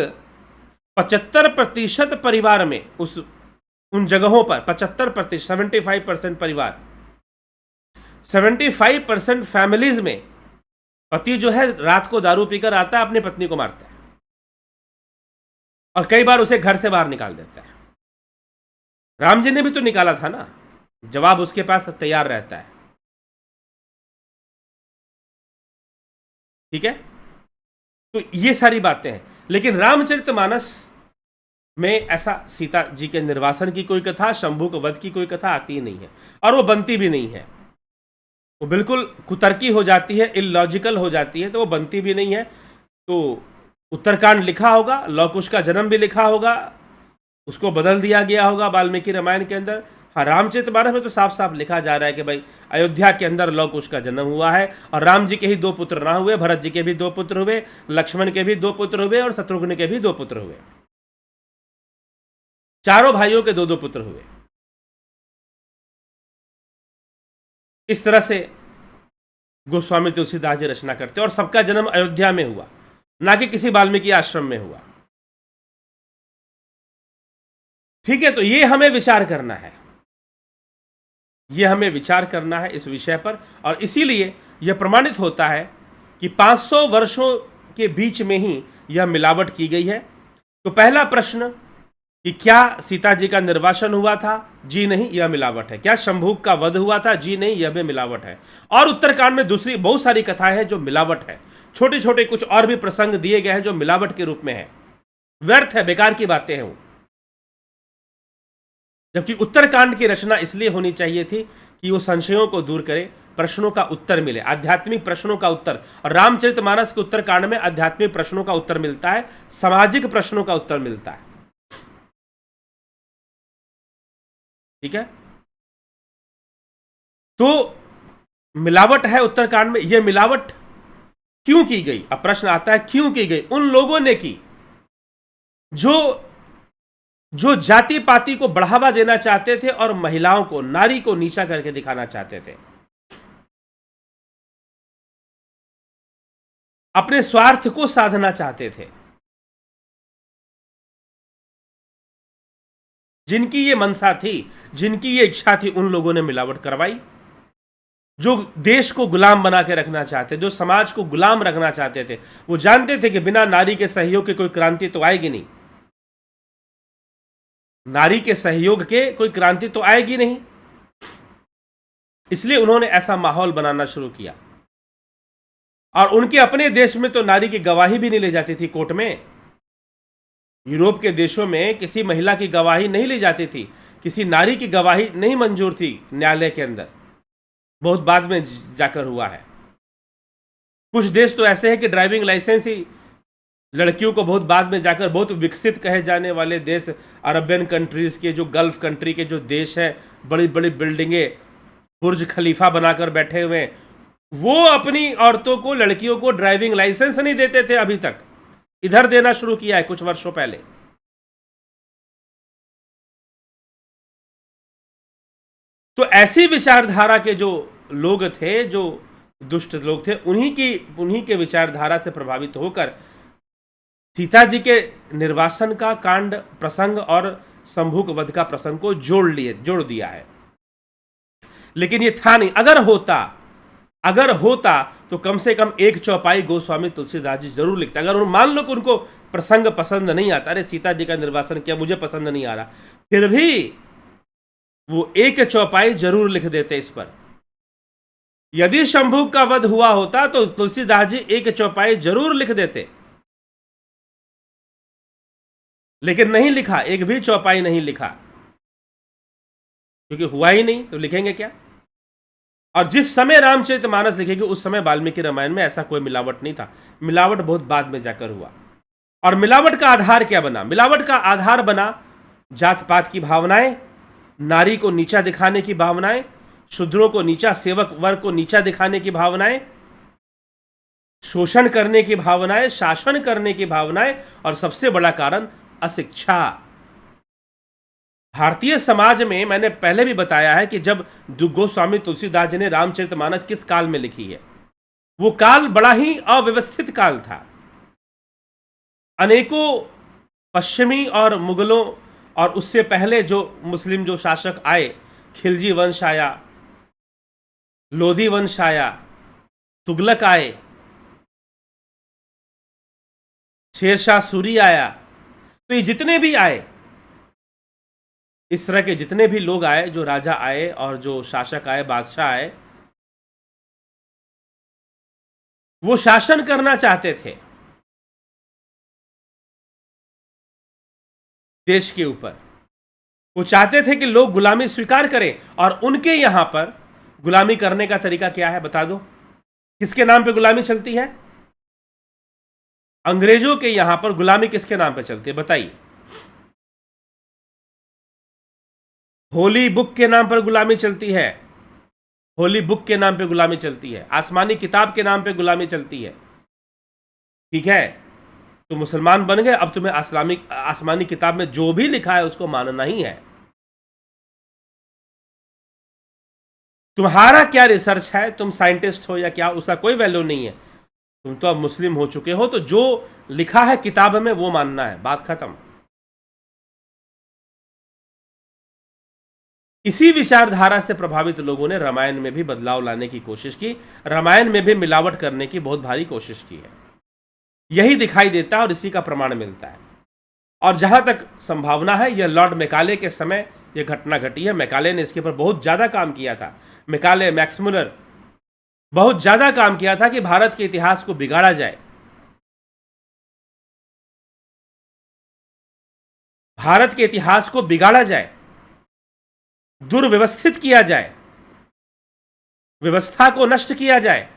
75% परिवार में, उन जगहों पर 75%, 75% परिवार, 75% फैमिलीज में पति जो है रात को दारू पीकर आता है, अपनी पत्नी को मारता है और कई बार उसे घर से बाहर निकाल देता है। राम जी ने भी तो निकाला था ना, जवाब उसके पास तैयार रहता है। ठीक है, तो ये सारी बातें हैं। लेकिन रामचरितमानस में ऐसा सीता जी के निर्वासन की कोई कथा, शंभू के वध की कोई कथा आती ही नहीं है, और वो बनती भी नहीं है। वो बिल्कुल कुतर्की हो जाती है, इलॉजिकल हो जाती है, तो वो बनती भी नहीं है। तो उत्तरकांड लिखा होगा, लौ कुश का जन्म भी लिखा होगा, उसको बदल दिया गया होगा वाल्मीकि रामायण के अंदर। हाँ, रामचरितमानस में तो साफ साफ लिखा जा रहा है कि भाई अयोध्या के अंदर लौ कुश का जन्म हुआ है, और राम जी के ही 2 पुत्र ना हुए, भरत जी के भी 2 पुत्र हुए, लक्ष्मण के भी 2 पुत्र हुए, और शत्रुघ्न के भी 2 पुत्र हुए। चारों भाइयों के 2-2 पुत्र हुए। इस तरह से गोस्वामी तुलसीदास जी रचना करते, और सबका जन्म अयोध्या में हुआ, ना कि किसी वाल्मीकि आश्रम में हुआ। ठीक है, तो ये हमें विचार करना है, ये हमें विचार करना है इस विषय पर। और इसीलिए यह प्रमाणित होता है कि 500 वर्षों के बीच में ही यह मिलावट की गई है। तो पहला प्रश्न कि क्या सीता जी का निर्वासन हुआ था? जी नहीं, यह मिलावट है। क्या शंभू का वध हुआ था? जी नहीं, यह भी मिलावट है। और उत्तरकांड में दूसरी बहुत सारी कथाएं हैं जो मिलावट है, छोटे छोटे कुछ और भी प्रसंग दिए गए हैं जो मिलावट के रूप में है, व्यर्थ है, बेकार की बातें हैं वो। जबकि उत्तरकांड की रचना इसलिए होनी चाहिए थी कि वो संशयों को दूर करे, प्रश्नों का उत्तर मिले, आध्यात्मिक प्रश्नों का उत्तर। और रामचरितमानस के उत्तरकांड में आध्यात्मिक प्रश्नों का उत्तर मिलता है, सामाजिक प्रश्नों का उत्तर मिलता है। ठीक है, तो मिलावट है उत्तरकांड में। यह मिलावट क्यों की गई? अब प्रश्न आता है क्यों की गई? उन लोगों ने की जो जाति पाति को बढ़ावा देना चाहते थे और महिलाओं को, नारी को नीचा करके दिखाना चाहते थे, अपने स्वार्थ को साधना चाहते थे। जिनकी ये मनसा थी, जिनकी ये इच्छा थी, उन लोगों ने मिलावट करवाई। जो देश को गुलाम बना के रखना चाहते, जो समाज को गुलाम रखना चाहते थे, वो जानते थे कि बिना नारी के सहयोग के कोई क्रांति तो आएगी नहीं, नारी के सहयोग के कोई क्रांति तो आएगी नहीं। इसलिए उन्होंने ऐसा माहौल बनाना शुरू किया। और उनके अपने देश में तो नारी की गवाही भी नहीं ली जाती थी कोर्ट में। यूरोप के देशों में किसी महिला की गवाही नहीं ली जाती थी, किसी नारी की गवाही नहीं मंजूर थी न्यायालय के अंदर, बहुत बाद में जाकर हुआ है। कुछ देश तो ऐसे हैं कि ड्राइविंग लाइसेंस ही लड़कियों को बहुत बाद में जाकर, बहुत विकसित कहे जाने वाले देश, अरबियन कंट्रीज के, जो गल्फ कंट्री के जो देश हैं, बड़ी बड़ी बिल्डिंगें, बुर्ज खलीफा बनाकर बैठे हुए हैं, वो अपनी औरतों को, लड़कियों को ड्राइविंग लाइसेंस नहीं देते थे अभी तक। इधर देना शुरू किया है कुछ वर्षों पहले। तो ऐसी विचारधारा के जो लोग थे, जो दुष्ट लोग थे, उन्हीं के विचारधारा से प्रभावित होकर सीता जी के निर्वासन का कांड प्रसंग और शंभुक वध का प्रसंग को जोड़ दिया है। लेकिन ये था नहीं। अगर होता तो कम से कम एक चौपाई गोस्वामी तुलसीदास जी जरूर लिखते। अगर मान लो कि उनको प्रसंग पसंद नहीं आता, अरे सीता जी का निर्वासन किया, मुझे पसंद नहीं आ रहा, फिर भी वो एक चौपाई जरूर लिख देते इस पर। यदि शंभुक का वध हुआ होता तो तुलसीदास जी एक चौपाई जरूर लिख देते, लेकिन नहीं लिखा, एक भी चौपाई नहीं लिखा, क्योंकि हुआ ही नहीं तो लिखेंगे क्या। और जिस समय रामचरितमानस लिखेगी उस समय वाल्मीकि रामायण में ऐसा कोई मिलावट नहीं था। मिलावट बहुत बाद में जाकर हुआ। और मिलावट का आधार क्या बना? मिलावट का आधार बना जात पात की भावनाएं, नारी को नीचा दिखाने की भावनाएं, शूद्रों को नीचा, सेवक वर्ग को नीचा दिखाने की भावनाएं, शोषण करने की भावनाएं, शासन करने की भावनाएं, और सबसे बड़ा कारण अशिक्षा। भारतीय समाज में मैंने पहले भी बताया है कि जब गोस्वामी तुलसीदास जी ने रामचरितमानस किस काल में लिखी है, वो काल बड़ा ही अव्यवस्थित काल था। अनेकों पश्चिमी और मुगलों और उससे पहले जो मुस्लिम जो शासक आए, खिलजी वंश आया, लोधी वंश आया, तुगलक आए, शेरशाह सूरी आया, तो ये जितने भी आए, इस तरह के जितने भी लोग आए, जो राजा आए और जो शासक आए, बादशाह आए, वो शासन करना चाहते थे देश के ऊपर। वो चाहते थे कि लोग गुलामी स्वीकार करें। और उनके यहां पर गुलामी करने का तरीका क्या है बता दो? किसके नाम पे गुलामी चलती है? अंग्रेजों के यहां पर गुलामी किसके नाम पे चलती है बताइए? होली बुक के नाम पर गुलामी चलती है। होली बुक के नाम पे गुलामी चलती है। आसमानी किताब के नाम पे गुलामी चलती है। ठीक है, तो मुसलमान बन गए, अब तुम्हें आसमानी किताब में जो भी लिखा है उसको मानना ही है। तुम्हारा क्या रिसर्च है, तुम साइंटिस्ट हो या क्या, उसका कोई वैल्यू नहीं है। तुम तो अब मुस्लिम हो चुके हो, तो जो लिखा है किताब में वो मानना है, बात खत्म। इसी विचारधारा से प्रभावित लोगों ने रामायण में भी बदलाव लाने की कोशिश की, रामायण में भी मिलावट करने की बहुत भारी कोशिश की है। यही दिखाई देता है और इसी का प्रमाण मिलता है। और जहां तक संभावना है, यह लॉर्ड मैकाले के समय यह घटना घटी है। मैकाले ने इसके ऊपर बहुत ज्यादा काम किया था। मैकाले, मैक्स मुलर, बहुत ज्यादा काम किया था कि भारत के इतिहास को बिगाड़ा जाए, भारत के इतिहास को बिगाड़ा जाए, दुर्व्यवस्थित किया जाए, व्यवस्था को नष्ट किया जाए,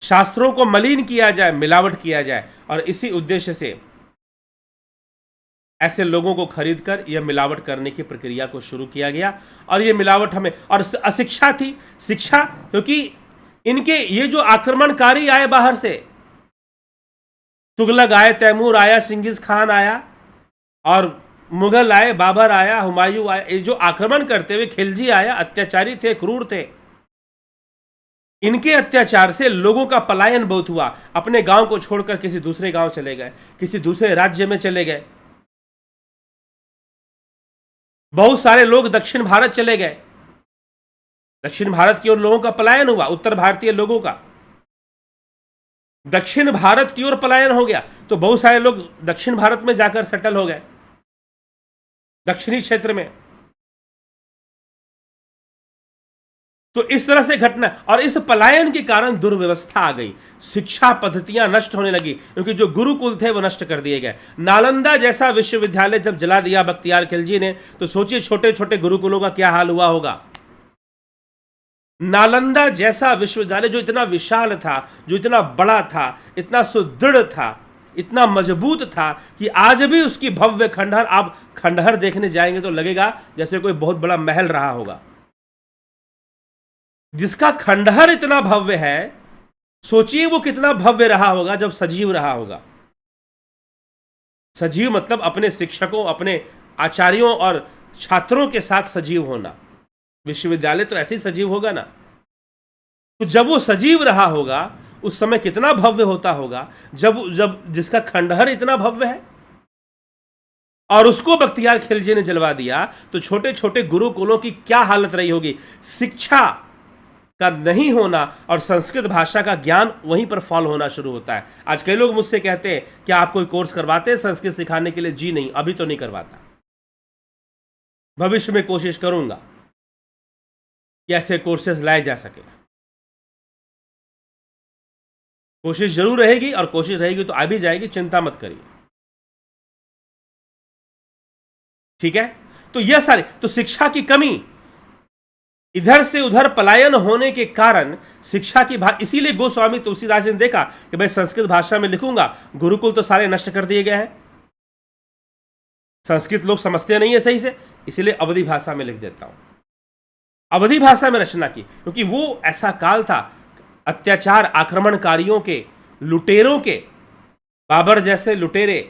शास्त्रों को मलिन किया जाए, मिलावट किया जाए। और इसी उद्देश्य से ऐसे लोगों को खरीदकर यह मिलावट करने की प्रक्रिया को शुरू किया गया। और यह मिलावट हमें, और अशिक्षा थी, शिक्षा, क्योंकि इनके ये जो आक्रमणकारी आए बाहर से, तुगलक आए, तैमूर आया, चंगेज खान आया, और मुगल आए, बाबर आया, हुमायूं आया, ये जो आक्रमण करते हुए, खिलजी आया, अत्याचारी थे, क्रूर थे। इनके अत्याचार से लोगों का पलायन बहुत हुआ। अपने गांव को छोड़कर किसी दूसरे गांव चले गए, किसी दूसरे राज्य में चले गए। बहुत सारे लोग दक्षिण भारत चले गए, दक्षिण भारत की ओर लोगों का पलायन हुआ, उत्तर भारतीय लोगों का दक्षिण भारत की ओर पलायन हो गया, तो बहुत सारे लोग दक्षिण भारत में जाकर सेटल हो गए, दक्षिणी क्षेत्र में। तो इस तरह से घटना, और इस पलायन के कारण दुर्व्यवस्था आ गई, शिक्षा पद्धतियां नष्ट होने लगी, क्योंकि जो गुरुकुल थे वो नष्ट कर दिए गए। नालंदा जैसा विश्वविद्यालय जब जला दिया बख्तियार खिलजी ने, तो सोचिए छोटे छोटे गुरुकुलों का क्या हाल हुआ होगा। नालंदा जैसा विश्वविद्यालय जो इतना विशाल था, जो इतना बड़ा था, इतना सुदृढ़ था, इतना मजबूत था कि आज भी उसकी भव्य खंडहर, आप खंडहर देखने जाएंगे तो लगेगा जैसे कोई बहुत बड़ा महल रहा होगा। जिसका खंडहर इतना भव्य है, सोचिए वो कितना भव्य रहा होगा जब सजीव रहा होगा। सजीव मतलब अपने शिक्षकों, अपने आचार्यों और छात्रों के साथ सजीव होना। विश्वविद्यालय तो ऐसे ही सजीव होगा ना। तो जब वो सजीव रहा होगा उस समय कितना भव्य होता होगा, जब जब जिसका खंडहर इतना भव्य है और उसको बख्तियार खिलजी ने जलवा दिया, तो छोटे छोटे गुरुकुलों की क्या हालत रही होगी। शिक्षा का नहीं होना और संस्कृत भाषा का ज्ञान वहीं पर फॉल होना शुरू होता है। आज कई लोग मुझसे कहते हैं कि आप कोई कोर्स करवाते हैं संस्कृत सिखाने के लिए? जी नहीं, अभी तो नहीं करवाता, भविष्य में कोशिश करूंगा कि ऐसे कोर्सेज लाए जा सके। कोशिश जरूर रहेगी, और कोशिश रहेगी तो आ भी जाएगी, चिंता मत करिए, ठीक है। तो यह सारी, तो शिक्षा की कमी, इधर से उधर पलायन होने के कारण शिक्षा की इसीलिए गोस्वामी तुलसीदास ने देखा कि भाई संस्कृत भाषा में लिखूंगा, गुरुकुल तो सारे नष्ट कर दिए गए हैं, संस्कृत लोग समझते नहीं है सही से, इसलिए अवधि भाषा में लिख देता हूं। अवधि भाषा में रचना की, क्योंकि वो ऐसा काल था अत्याचार, आक्रमणकारियों के, लुटेरों के, बाबर जैसे लुटेरे,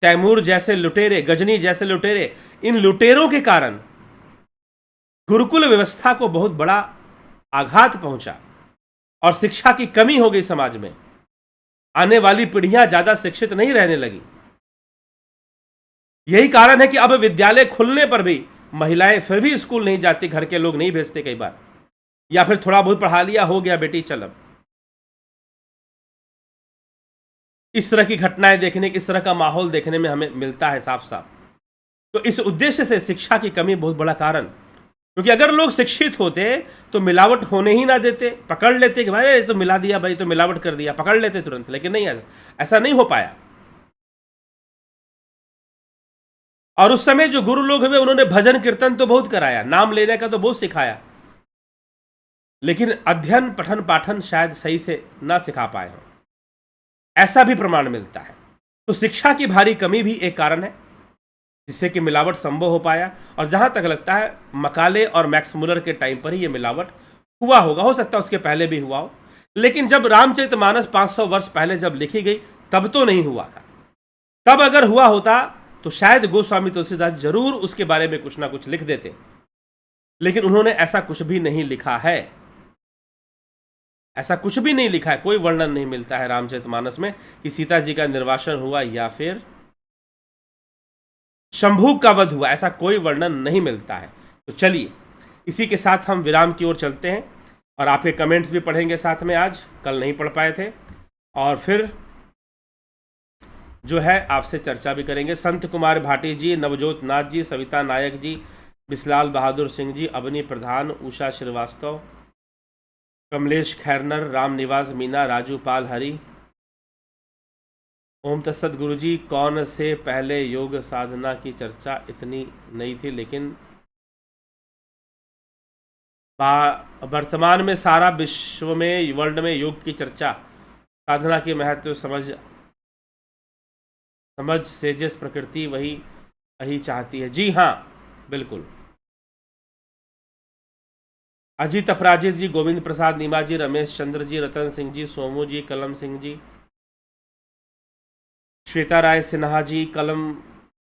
तैमूर जैसे लुटेरे, गजनी जैसे लुटेरे, इन लुटेरों के कारण गुरुकुल व्यवस्था को बहुत बड़ा आघात पहुंचा और शिक्षा की कमी हो गई समाज में। आने वाली पीढ़ियां ज्यादा शिक्षित नहीं रहने लगी। यही कारण है कि अब विद्यालय खुलने पर भी महिलाएं फिर भी स्कूल नहीं जाती, घर के लोग नहीं भेजते कई बार, या फिर थोड़ा बहुत पढ़ा लिया, हो गया बेटी चल। अब इस तरह की घटनाएं देखने, इस तरह का माहौल देखने में हमें मिलता है साफ साफ। तो इस उद्देश्य से शिक्षा की कमी बहुत बड़ा कारण, क्योंकि अगर लोग शिक्षित होते तो मिलावट होने ही ना देते, पकड़ लेते कि भाई तो मिला दिया, भाई तो मिलावट कर दिया, पकड़ लेते तुरंत। लेकिन नहीं, ऐसा नहीं हो पाया। और उस समय जो गुरु लोग हुए उन्होंने भजन कीर्तन तो बहुत कराया, नाम लेने का तो बहुत सिखाया, लेकिन अध्ययन पठन पाठन शायद सही से ना सिखा पाए हो, ऐसा भी प्रमाण मिलता है। तो शिक्षा की भारी कमी भी एक कारण है जिससे कि मिलावट संभव हो पाया। और जहां तक लगता है मकाले और मैक्स मुलर के टाइम पर ही ये मिलावट हुआ होगा, हो सकता है उसके पहले भी हुआ हो, लेकिन जब रामचरितमानस 500 वर्ष पहले जब लिखी गई तब तो नहीं हुआ था। तब अगर हुआ होता तो शायद गोस्वामी तुलसीदास जरूर उसके बारे में कुछ ना कुछ लिख देते, लेकिन उन्होंने ऐसा कुछ भी नहीं लिखा है। ऐसा कुछ भी नहीं लिखा है, कोई वर्णन नहीं मिलता है रामचरितमानस में कि सीता जी का निर्वासन हुआ या फिर शंभू का वध हुआ, ऐसा कोई वर्णन नहीं मिलता है। तो चलिए इसी के साथ हम विराम की ओर चलते हैं, और आपके कमेंट्स भी पढ़ेंगे साथ में, आज कल नहीं पढ़ पाए थे, और फिर जो है आपसे चर्चा भी करेंगे। संत कुमार भाटी जी, नवजोत नाथ जी, सविता नायक जी, बिस्लाल बहादुर सिंह जी, अवनी प्रधान, उषा श्रीवास्तव, कमलेश खैरनर, राम निवास मीना, राजू पाल हरी, ओम तत्सत गुरु जी। कौन से पहले योग साधना की चर्चा इतनी नहीं थी, लेकिन वर्तमान में सारा विश्व में, वर्ल्ड में योग की चर्चा, साधना के महत्व समझ सेजस प्रकृति वही चाहती है। जी हाँ, बिल्कुल। अजीत अपराजित जी, गोविंद प्रसाद नीमा जी, रमेश चंद्र जी, रतन सिंह जी, सोमू जी, कलम सिंह जी, श्वेता राय सिन्हा जी, कलम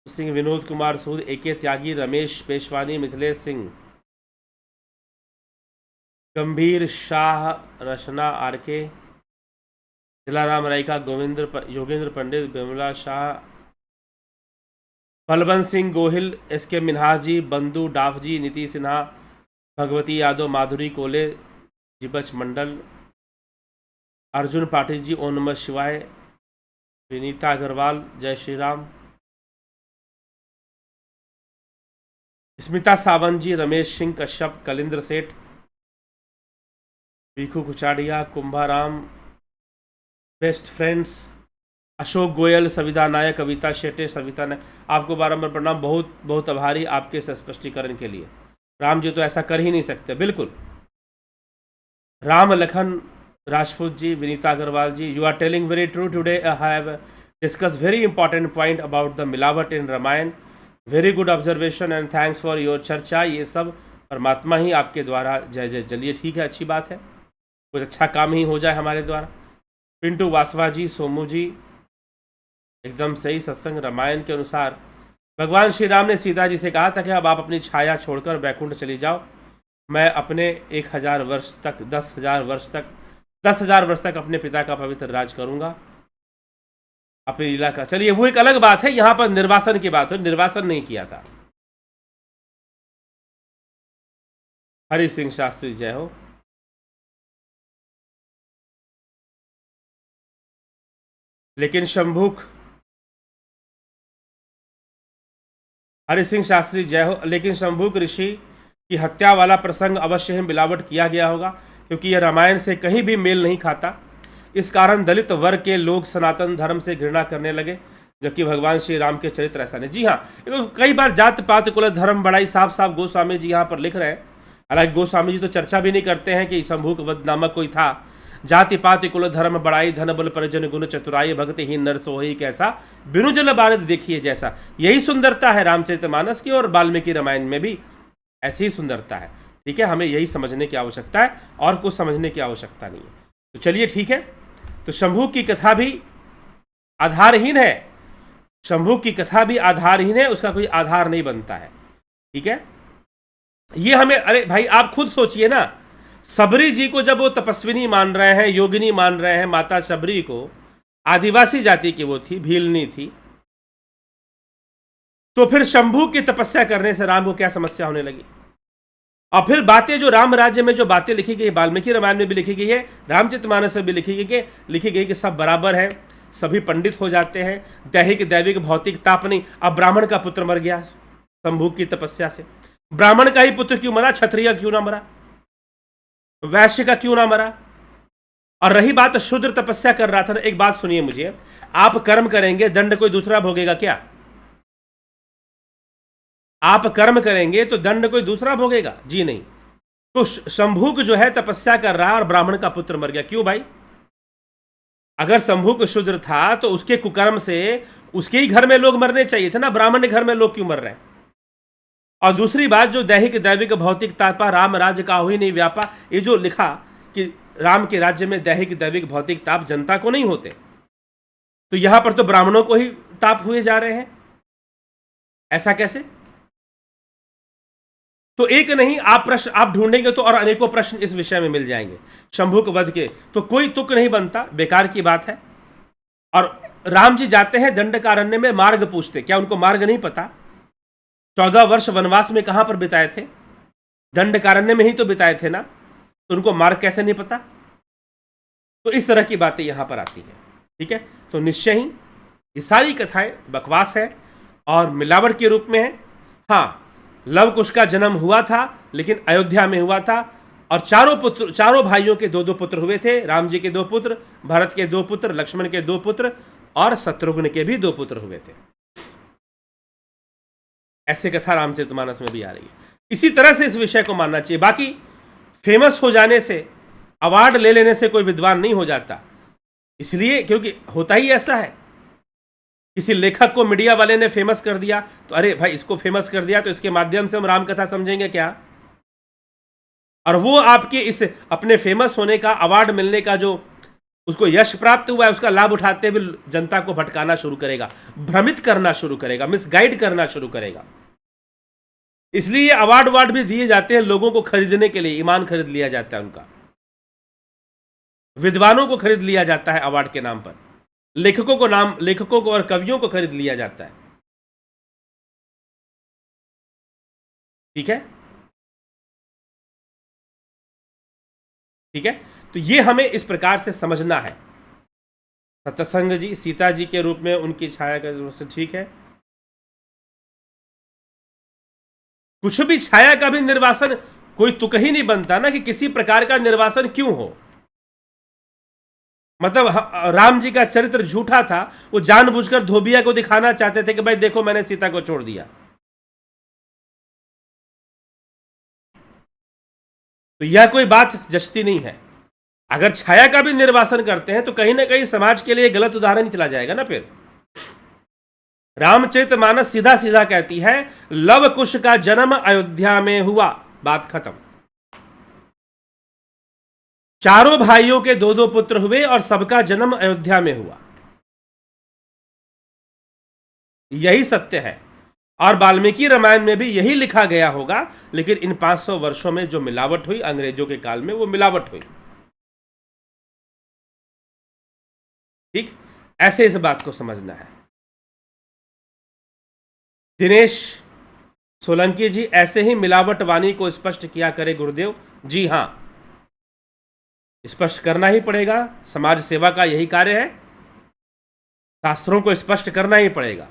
सिंह, विनोद कुमार सूद, एके त्यागी, रमेश पेशवानी, मिथिलेश सिंह, गंभीर शाह, रचना आरके, दिलाराम रायका, योगेंद्र पंडित, बिमला शाह, बलवंत सिंह गोहिल, एस के मिन्हास जी, बंधु डाफ जी, नीति सिन्हा, भगवती यादव, माधुरी कोले, जीबच मंडल, अर्जुन पाटिल जी, ओम नमः शिवाय, विनीता अग्रवाल, जय श्री राम, स्मिता सावंत जी, रमेश सिंह कश्यप, कलिंद्र सेठ, भिखू कुचाड़िया, कुंभाराम, बेस्ट फ्रेंड्स, अशोक गोयल, सविता नायक, कविता शेटे, सविता नायक, आपको बारंबार प्रणाम, बहुत बहुत आभारी आपके इस स्पष्टीकरण के लिए। राम जी तो ऐसा कर ही नहीं सकते, बिल्कुल। Ram Lakhan Rajput ji, Vineeta Agarwal ji, you are telling very true, today I have discuss very important point about the मिलावट in Ramayana, very good observation and thanks for your चर्चा। ये सब परमात्मा ही आपके द्वारा, जय जय। चलिए ठीक है, अच्छी बात है, कुछ अच्छा काम ही हो जाए हमारे द्वारा। पिंटू वासवा जी, सोमू जी, एकदम सही। सत्संग रामायण के अनुसार भगवान श्री राम ने सीता जी से कहा था कि अब आप अपनी छाया छोड़कर वैकुंठ चली जाओ, मैं अपने 1000 वर्ष तक 10,000 वर्ष तक अपने पिता का पवित्र राज करूंगा अपनी लीला का। चलिए वो एक अलग बात है, यहां पर निर्वासन की बात हो, निर्वासन नहीं किया था। हरि सिंह शास्त्री जय हो। लेकिन शंभुक, हरि सिंह शास्त्री जय हो। लेकिन शंभुक ऋषि की हत्या वाला प्रसंग अवश्य ही मिलावट किया गया होगा, क्योंकि यह रामायण से कहीं भी मेल नहीं खाता। इस कारण दलित वर्ग के लोग सनातन धर्म से घृणा करने लगे, जबकि भगवान श्री राम के चरित्र ऐसा नहीं। जी हाँ, तो कई बार जात पात कुल धर्म बड़ाई साफ साफ गोस्वामी जी यहाँ पर लिख रहे हैं। हालांकि गोस्वामी जी तो चर्चा भी नहीं करते हैं कि शंभुक वध नामक कोई था। जाति पाति कुल धर्म बड़ाई, धन बल परिजन गुण चतुराई, भक्तिहीन नर सोही कैसा, बिनु जल बारिद देखिए जैसा। यही सुंदरता है रामचरितमानस की, और वाल्मीकि रामायण में भी ऐसी ही सुंदरता है। ठीक है, हमें यही समझने की आवश्यकता है, और कुछ समझने की आवश्यकता नहीं है। तो चलिए ठीक है, तो शंभू की कथा भी आधारहीन है, शंभू की कथा भी आधारहीन है, उसका कोई आधार नहीं बनता है। ठीक है, ये हमें, अरे भाई आप खुद सोचिए ना, सबरी जी को जब वो तपस्विनी मान रहे हैं, योगिनी मान रहे हैं, माता सबरी को आदिवासी जाति की वो थी, भीलनी थी, तो फिर शंभू की तपस्या करने से राम को क्या समस्या होने लगी? और फिर बातें जो राम राज्य में जो बातें लिखी गई, वाल्मीकि रामायण में भी लिखी गई है, रामचरितमानस में भी लिखी गई कि सब बराबर है, सभी पंडित हो जाते हैं, दैहिक दैविक भौतिक ताप नहीं। अब ब्राह्मण का पुत्र मर गया शंभू की तपस्या से, ब्राह्मण का ही पुत्र क्यों मरा, क्षत्रिय क्यों ना मरा, वैश्य का क्यों ना मरा? और रही बात शूद्र तपस्या कर रहा था, एक बात सुनिए मुझे, आप कर्म करेंगे दंड कोई दूसरा भोगेगा क्या? आप कर्म करेंगे तो दंड कोई दूसरा भोगेगा? जी नहीं। तो शंभुक जो है तपस्या कर रहा है और ब्राह्मण का पुत्र मर गया, क्यों भाई? अगर शंभुक शूद्र था तो उसके कुकर्म से उसके ही घर में लोग मरने चाहिए थे ना, ब्राह्मण के घर में लोग क्यों मर रहे हैं? और दूसरी बात, जो दैहिक दैविक भौतिक तापा राम राज्य का हो ही नहीं व्यापा, ये जो लिखा कि राम के राज्य में दैहिक दैविक भौतिक ताप जनता को नहीं होते, तो यहां पर तो ब्राह्मणों को ही ताप हुए जा रहे हैं, ऐसा कैसे? तो एक नहीं, आप प्रश्न आप ढूंढेंगे तो और अनेकों प्रश्न इस विषय में मिल जाएंगे शंभुक वध के, तो कोई तुक नहीं बनता, बेकार की बात है। और राम जी जाते हैं दंडकारण्य में, मार्ग पूछते, क्या उनको मार्ग नहीं पता? 14 वर्ष वनवास में कहां पर बिताए थे? दंडकारण्य में ही तो बिताए थे ना, तो उनको मार्ग कैसे नहीं पता? तो इस तरह की बातें यहां पर आती है। ठीक है, तो निश्चय ही ये सारी कथाएं बकवास है और मिलावट के रूप में है। हाँ, लव कुश का जन्म हुआ था, लेकिन अयोध्या में हुआ था, और चारों भाइयों के 2-2 पुत्र हुए थे। राम जी के 2 पुत्र, भरत के 2 पुत्र, लक्ष्मण के 2 पुत्र, और शत्रुघ्न के भी 2 पुत्र हुए थे। ऐसे कथा रामचरितमानस में भी आ रही है। इसी तरह से इस विषय को मानना चाहिए। बाकी फेमस हो जाने से, अवार्ड ले लेने से कोई विद्वान नहीं हो जाता, इसलिए क्योंकि होता ही ऐसा है। किसी लेखक को मीडिया वाले ने फेमस कर दिया, तो अरे भाई इसको फेमस कर दिया तो इसके माध्यम से हम रामकथा समझेंगे क्या? और वो आपके इस अपने फेमस होने का, अवार्ड मिलने का जो उसको यश प्राप्त हुआ है, उसका लाभ उठाते हुए जनता को भटकाना शुरू करेगा, भ्रमित करना शुरू करेगा, मिसगाइड करना शुरू करेगा। इसलिए अवार्ड भी दिए जाते हैं लोगों को खरीदने के लिए, ईमान खरीद लिया जाता है उनका, विद्वानों को खरीद लिया जाता है अवार्ड के नाम पर, लेखकों को और कवियों को खरीद लिया जाता है। ठीक है, ठीक है। तो ये हमें इस प्रकार से समझना है। सतसंग जी सीता जी के रूप में उनकी छाया का रूप से, ठीक है। कुछ भी छाया का भी निर्वासन कोई तुक ही नहीं बनता ना, कि किसी प्रकार का निर्वासन क्यों हो। मतलब राम जी का चरित्र झूठा था, वो जानबूझकर धोबिया को दिखाना चाहते थे कि भाई देखो मैंने सीता को छोड़ दिया। तो यह कोई बात जचती नहीं है। अगर छाया का भी निर्वासन करते हैं तो कहीं ना कहीं समाज के लिए गलत उदाहरण चला जाएगा ना। फिर रामचरितमानस सीधा सीधा कहती है लव कुश का जन्म अयोध्या में हुआ, बात खत्म। चारों भाइयों के दो दो पुत्र हुए और सबका जन्म अयोध्या में हुआ, यही सत्य है। और वाल्मीकि रामायण में भी यही लिखा गया होगा, लेकिन इन 500 वर्षों में जो मिलावट हुई अंग्रेजों के काल में, वो मिलावट हुई। ठीक, ऐसे इस बात को समझना है। दिनेश सोलंकी जी, ऐसे ही मिलावट वाणी को स्पष्ट किया करे गुरुदेव। जी हां, स्पष्ट करना ही पड़ेगा, समाज सेवा का यही कार्य है, शास्त्रों को स्पष्ट करना ही पड़ेगा।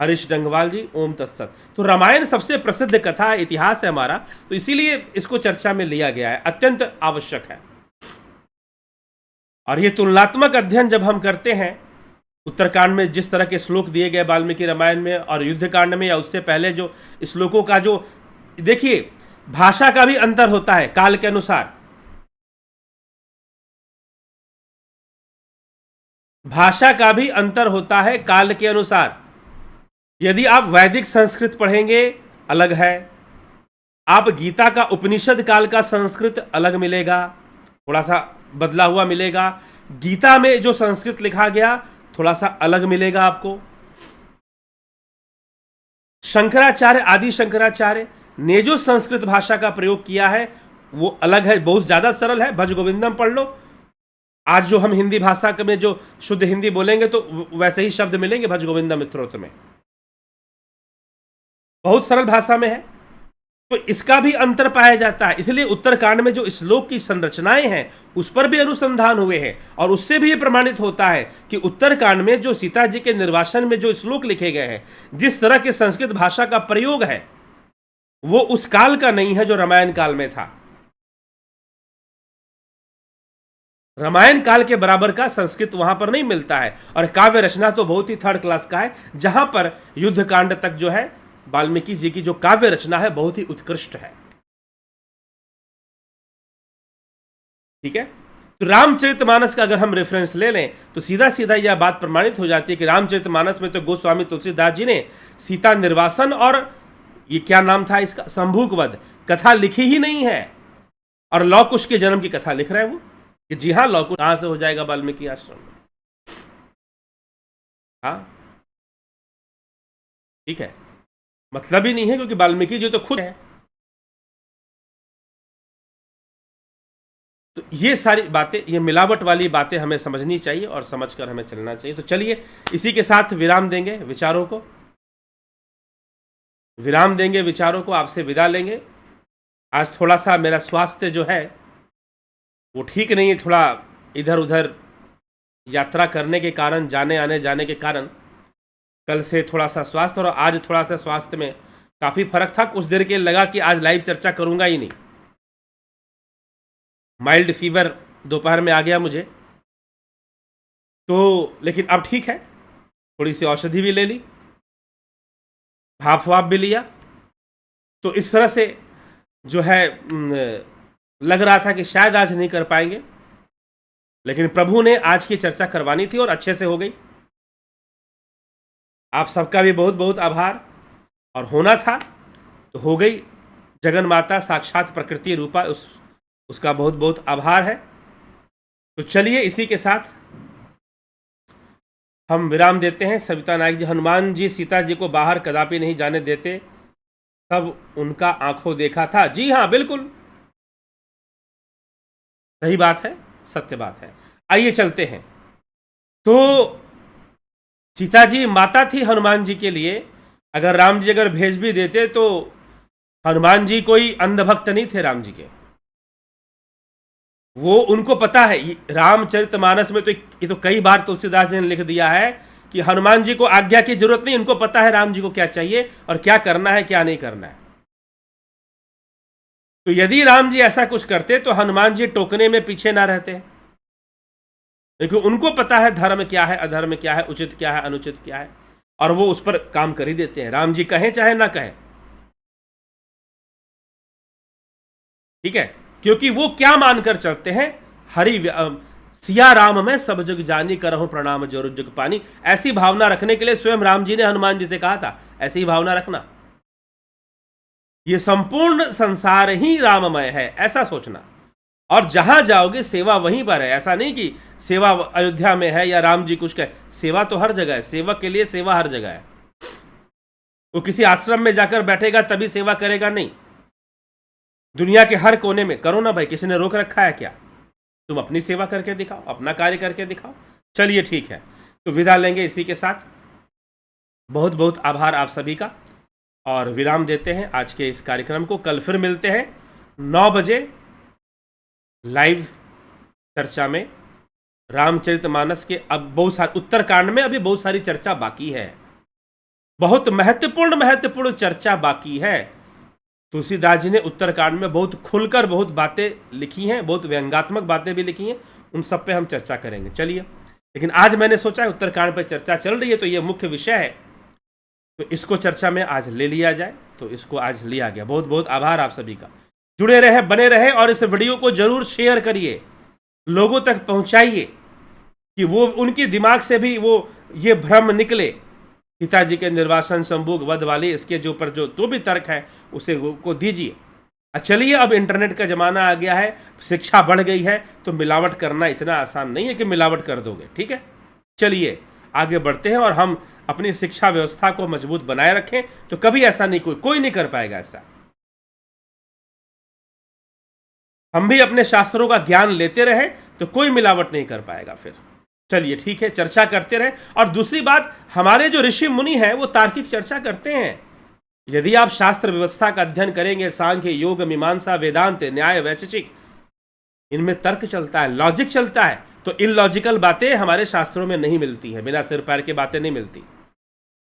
हरीश डंगवाल जी, ओम तत्सत। तो रामायण सबसे प्रसिद्ध कथा इतिहास है हमारा, तो इसीलिए इसको चर्चा में लिया गया है, अत्यंत आवश्यक है। और ये तुलनात्मक अध्ययन जब हम करते हैं, उत्तरकांड में जिस तरह के श्लोक दिए गए वाल्मीकि रामायण में, और युद्धकांड में या उससे पहले जो श्लोकों का जो, देखिए भाषा का भी अंतर होता है काल के अनुसार। भाषा का भी अंतर होता है काल के अनुसार। यदि आप वैदिक संस्कृत पढ़ेंगे अलग है, आप गीता का उपनिषद काल का संस्कृत अलग मिलेगा, थोड़ा सा बदला हुआ मिलेगा। गीता में जो संस्कृत लिखा गया थोड़ा सा अलग मिलेगा आपको। शंकराचार्य, आदि शंकराचार्य ने जो संस्कृत भाषा का प्रयोग किया है वो अलग है, बहुत ज्यादा सरल है। भज गोविंदम पढ़ लो। आज जो हम हिंदी भाषा में जो शुद्ध हिंदी बोलेंगे तो वैसे ही शब्द मिलेंगे भज गोविंदम स्तोत्र में, बहुत सरल भाषा में है। तो इसका भी अंतर पाया जाता है। इसलिए उत्तरकांड में जो श्लोक की संरचनाएं हैं उस पर भी अनुसंधान हुए हैं, और उससे भी ये प्रमाणित होता है कि उत्तरकांड में जो सीता जी के निर्वासन में जो श्लोक लिखे गए हैं, जिस तरह के संस्कृत भाषा का प्रयोग है वो उस काल का नहीं है जो रामायण काल में था। रामायण काल के बराबर का संस्कृत वहां पर नहीं मिलता है, और काव्य रचना तो बहुत ही थर्ड क्लास का है, जहां पर युद्धकांड तक जो है वाल्मीकि जी की जो काव्य रचना है बहुत ही उत्कृष्ट है। ठीक है, तो रामचरितमानस का अगर हम रेफरेंस ले लें तो सीधा सीधा यह बात प्रमाणित हो जाती है कि रामचरितमानस में तो गोस्वामी तुलसीदास जी ने सीता निर्वासन और ये क्या नाम था इसका, शंभुकवध कथा लिखी ही नहीं है, और लौ कुश के जन्म की कथा लिख रहे हैं वो, कि जी हाँ लौ कुश कहां से हो जाएगा वाल्मीकि आश्रम में। हाँ ठीक है, मतलब ही नहीं है, क्योंकि वाल्मीकि जी तो खुद है। तो ये सारी बातें, ये मिलावट वाली बातें हमें समझनी चाहिए और समझकर हमें चलना चाहिए। तो चलिए इसी के साथ विराम देंगे विचारों को, आपसे विदा लेंगे। आज थोड़ा सा मेरा स्वास्थ्य जो है वो ठीक नहीं है, थोड़ा इधर उधर यात्रा करने के कारण, जाने आने जाने के कारण कल से थोड़ा सा स्वास्थ्य, और आज थोड़ा सा स्वास्थ्य में काफ़ी फर्क था। कुछ देर के लगा कि आज लाइव चर्चा करूंगा ही नहीं, माइल्ड फीवर दोपहर में आ गया मुझे तो, लेकिन अब ठीक है, थोड़ी सी औषधि भी ले ली, भाप वाप भी लिया, तो इस तरह से जो है लग रहा था कि शायद आज नहीं कर पाएंगे, लेकिन प्रभु ने आज की चर्चा करवानी थी और अच्छे से हो गई। आप सबका भी बहुत बहुत आभार, और होना था तो हो गई। जगन माता साक्षात प्रकृति रूपा, उसका बहुत बहुत आभार है। तो चलिए इसी के साथ हम विराम देते हैं। सविता नायक जी, हनुमान जी सीता जी को बाहर कदापि नहीं जाने देते, सब उनका आंखों देखा था। जी हाँ बिल्कुल सही बात है, सत्य बात है। आइए चलते हैं। तो सीता जी माता थी हनुमान जी के लिए, अगर राम जी अगर भेज भी देते तो हनुमान जी कोई अंधभक्त नहीं थे राम जी के। वो उनको पता है, रामचरितमानस में तो ये तो कई बार तुलसीदास जी ने लिख दिया है कि हनुमान जी को आज्ञा की जरूरत नहीं, उनको पता है राम जी को क्या चाहिए और क्या करना है क्या नहीं करना है। तो यदि राम जी ऐसा कुछ करते तो हनुमान जी टोकने में पीछे ना रहते, क्योंकि उनको पता है धर्म क्या है, अधर्म क्या है, उचित क्या है, अनुचित क्या है, और वो उस पर काम कर ही देते हैं, राम जी कहें चाहे ना कहें। ठीक है, क्योंकि वो क्या मानकर चलते हैं, सिया राम में सब जग जानी करहूं प्रणाम जोर जग पानी। ऐसी भावना रखने के लिए स्वयं राम जी ने हनुमान जी से कहा था, ऐसी ही भावना रखना, ये संपूर्ण संसार ही राममय है, ऐसा सोचना। और जहां जाओगे सेवा वहीं पर है, ऐसा नहीं कि सेवा अयोध्या में है या राम जी कुछ कहे, सेवा तो हर जगह है, सेवक के लिए सेवा हर जगह है। वो किसी आश्रम में जाकर बैठेगा तभी सेवा करेगा, नहीं, दुनिया के हर कोने में करो ना भाई, किसी ने रोक रखा है क्या? तुम अपनी सेवा करके दिखाओ, अपना कार्य करके दिखाओ। चलिए ठीक है, तो विदा लेंगे इसी के साथ। बहुत बहुत आभार आप सभी का, और विराम देते हैं आज के इस कार्यक्रम को। कल फिर मिलते हैं 9 बजे लाइव चर्चा में रामचरितमानस के। अब बहुत सारे उत्तरकांड में अभी बहुत सारी चर्चा बाकी है, बहुत महत्वपूर्ण चर्चा बाकी है। तुलसीदास जी ने उत्तरकांड में बहुत खुलकर बहुत बातें लिखी हैं, बहुत व्यंग्यात्मक बातें भी लिखी हैं, उन सब पे हम चर्चा करेंगे। चलिए, लेकिन आज मैंने सोचा उत्तरकांड पे चर्चा चल रही है तो ये मुख्य विषय है, तो इसको चर्चा में आज ले लिया जाए, तो इसको आज लिया गया। बहुत बहुत आभार आप सभी का। जुड़े रहे, बने रहे, और इस वीडियो को जरूर शेयर करिए, लोगों तक पहुंचाइए कि वो उनके दिमाग से भी वो ये भ्रम निकले, पिताजी के निर्वासन संभोग वध वाले, इसके जो पर जो भी तर्क है उसे को दीजिए। चलिए, अब इंटरनेट का जमाना आ गया है, शिक्षा बढ़ गई है, तो मिलावट करना इतना आसान नहीं है कि मिलावट कर दोगे। ठीक है, चलिए आगे बढ़ते हैं और हम अपनी शिक्षा व्यवस्था को मजबूत बनाए रखें, तो कभी ऐसा नहीं कोई नहीं कर पाएगा ऐसा। हम भी अपने शास्त्रों का ज्ञान लेते रहे तो कोई मिलावट नहीं कर पाएगा फिर। चलिए ठीक है, चर्चा करते रहे। और दूसरी बात, हमारे जो ऋषि मुनि हैं वो तार्किक चर्चा करते हैं। यदि आप शास्त्र व्यवस्था का अध्ययन करेंगे, सांख्य, योग, मीमांसा, वेदांत, न्याय, वैशेषिक, इनमें तर्क चलता है, लॉजिक चलता है, तो इलॉजिकल बातें हमारे शास्त्रों में नहीं मिलती हैं, बिना सिर पैर की बातें नहीं मिलती।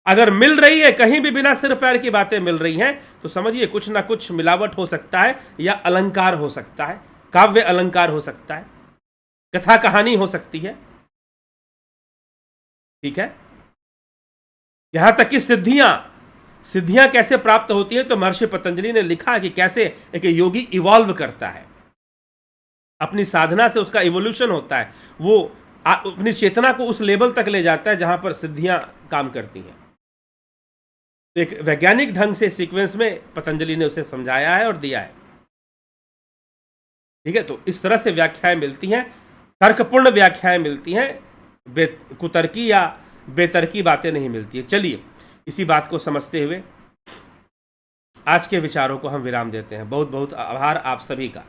अगर मिल रही है कहीं भी बिना सिर पैर की बातें मिल रही हैं, तो समझिए कुछ ना कुछ मिलावट हो सकता है, या अलंकार हो सकता है, काव्य अलंकार हो सकता है, कथा कहानी हो सकती है। ठीक है, यहां तक कि सिद्धियां कैसे प्राप्त होती है, तो महर्षि पतंजलि ने लिखा कि कैसे एक योगी इवॉल्व करता है, अपनी साधना से उसका इवोल्यूशन होता है, वो अपनी चेतना को उस लेवल तक ले जाता है जहां पर सिद्धियां काम करती हैं। तो एक वैज्ञानिक ढंग से सीक्वेंस में पतंजलि ने उसे समझाया है और दिया है। ठीक है, तो इस तरह से व्याख्याएं मिलती हैं, तर्कपूर्ण व्याख्याएं मिलती हैं, कुतर्की या बेतर्की बातें नहीं मिलती है। चलिए, इसी बात को समझते हुए आज के विचारों को हम विराम देते हैं। बहुत बहुत आभार आप सभी का।